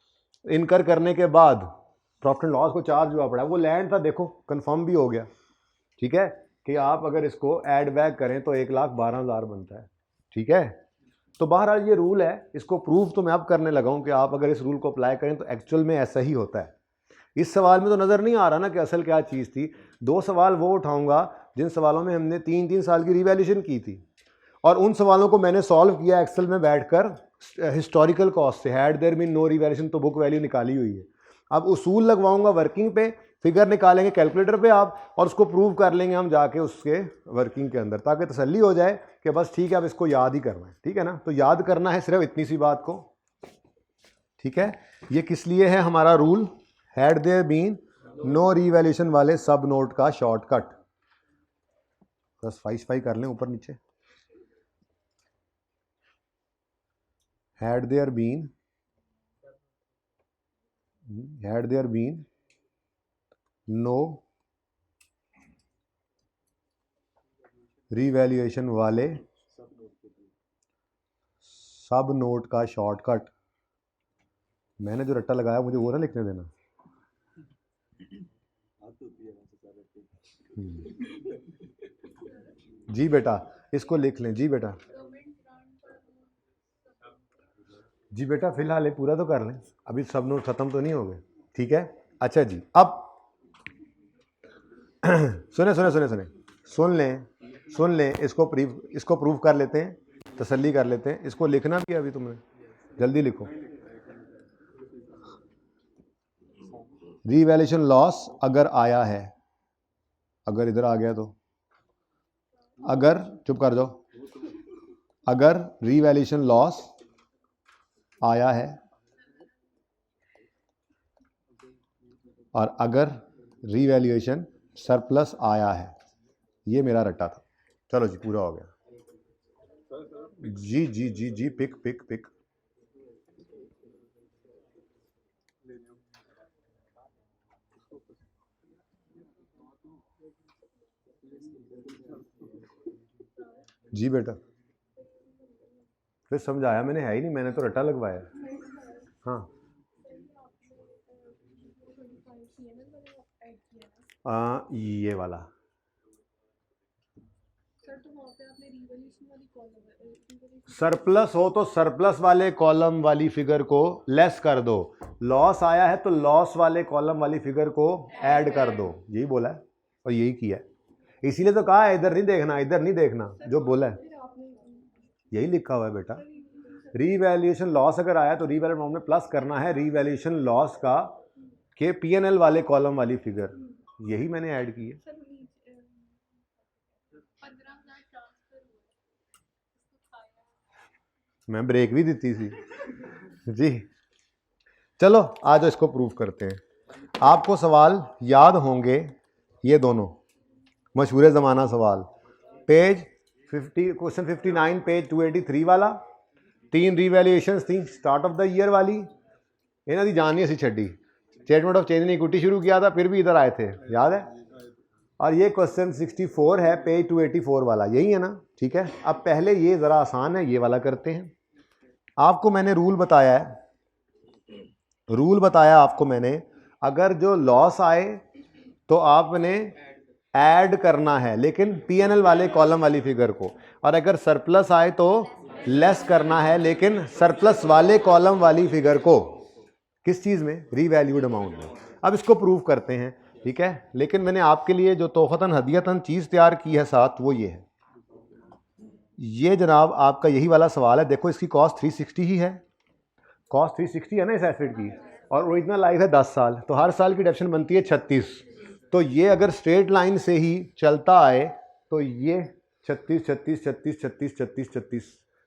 इनकर करने के बाद, प्रॉफिट एंड लॉस को चार्ज हुआ पड़ा, वो लैंड था। देखो कंफर्म भी हो गया, ठीक है, कि आप अगर इसको ऐड बैक करें तो 1,12,000 बनता है, ठीक है। तो बहरहाल ये रूल है, इसको प्रूव तो मैं अब करने लगा हूं कि आप अगर इस रूल को अप्लाई करें तो एक्चुअल में ऐसा ही होता है। इस सवाल में तो नज़र नहीं आ रहा ना कि असल क्या चीज़ थी। 2 सवाल वो उठाऊंगा जिन सवालों में हमने 3 साल की रिवैल्यूएशन की थी, और उन सवालों को मैंने सॉल्व किया एक्सेल में बैठकर हिस्टोरिकल कॉस्ट से। Had there been no revaluation तो बुक वैल्यू निकाली हुई है। अब उसूल लगवाऊंगा वर्किंग पे, फिगर निकालेंगे कैलकुलेटर पे आप, और उसको प्रूव कर लेंगे हम जाके उसके वर्किंग के अंदर, ताकि तसल्ली हो जाए कि बस ठीक है अब इसको याद ही करना है, ठीक है ना। तो याद करना है सिर्फ इतनी सी बात को, ठीक है। ये किस लिए है हमारा rule? Had there been no revaluation वाले सब नोट का शॉर्टकट। बस फाई कर लें ऊपर नीचे। had there been no revaluation वाले सब नोट का शॉर्टकट। मैंने जो रट्टा लगाया मुझे वो ना लिखने देना। जी बेटा इसको लिख लें। जी बेटा, जी बेटा फिलहाल ये पूरा तो कर लें, अभी सब नोट खत्म तो नहीं हो गए, ठीक है। अच्छा जी, अब सुने सुने सुने सुने सुन लें इसको प्रूव कर लेते हैं, तसल्ली कर लेते हैं। इसको लिखना भी है अभी तुमने, जल्दी लिखो। रीवैल्यूएशन लॉस अगर आया है, अगर इधर आ गया तो, अगर, चुप कर जाओ, अगर रीवैल्यूएशन लॉस आया है और अगर रीवैल्यूएशन सरप्लस आया है, ये मेरा रट्टा था। चलो जी, पूरा हो गया। जी जी जी जी, पिक पिक पिक। जी बेटा, फिर समझाया मैंने, है ही नहीं, मैंने तो रट्टा लगवाया। हाँ ये वाला सरप्लस हो तो सरप्लस वाले कॉलम वाली फिगर को लेस कर दो, लॉस आया है तो लॉस वाले कॉलम वाली फिगर को ऐड कर दो, यही बोला है और यही किया है। इसीलिए तो कहा है इधर नहीं देखना, इधर नहीं देखना, जो बोला है यही लिखा हुआ है बेटा। रीवैल्यूएशन लॉस अगर आया तो रीवैल्यूएशन अमाउंट में प्लस करना है रीवैल्यूएशन लॉस का के पीएनएल वाले कॉलम वाली फिगर, यही मैंने ऐड की है। मैं ब्रेक भी दी थी जी। चलो आज इसको प्रूव करते हैं। आपको सवाल याद होंगे ये दोनों मशहूर ज़माना सवाल, पेज 50 क्वेश्चन 59 पेज 283 वाला, 3 रीवैल्यूएशंस थी स्टार्ट ऑफ द ईयर वाली, इन्हों की जान नहीं असी छड़ी, स्टेटमेंट ऑफ चेंज ने इक्विटी शुरू किया था, फिर भी इधर आए थे, याद है। और ये क्वेश्चन 64 है पेज 284 वाला, यही है ना, ठीक है। अब पहले ये ज़रा आसान है, ये वाला करते हैं। आपको मैंने रूल बताया है, रूल बताया आपको मैंने, अगर जो लॉस आए तो आपने ऐड करना है लेकिन पीएनएल वाले कॉलम वाली फिगर को, और अगर सरप्लस आए तो लेस करना है लेकिन सरप्लस वाले कॉलम वाली फिगर को। किस चीज़ में? रीवैल्यूड अमाउंट में। अब इसको प्रूव करते हैं, ठीक है। लेकिन मैंने आपके लिए जो तोहफतन हदियतन चीज़ तैयार की है साथ, वो ये है, ये जनाब आपका यही वाला सवाल है। देखो इसकी कॉस्ट 360 ही है, कॉस्ट 360 है ना इस एसेट की, और ओरिजिनल लाइफ है 10 साल, तो हर साल की डेप्रिसिएशन बनती है 36। तो ये अगर स्ट्रेट लाइन से ही चलता आए तो ये 36 36 36 36 36 36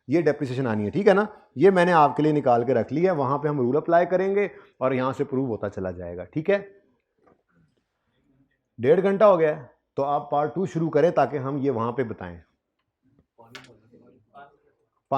ये डेप्रिसिएशन आनी है, ठीक है ना। ये मैंने आपके लिए निकाल के रख लिया है, वहाँ पे हम रूल अप्लाई करेंगे और यहाँ से प्रूव होता चला जाएगा, ठीक है। 1.5 घंटा हो गया है, तो आप पार्ट 2 शुरू करें ताकि हम ये वहाँ पे बताएं।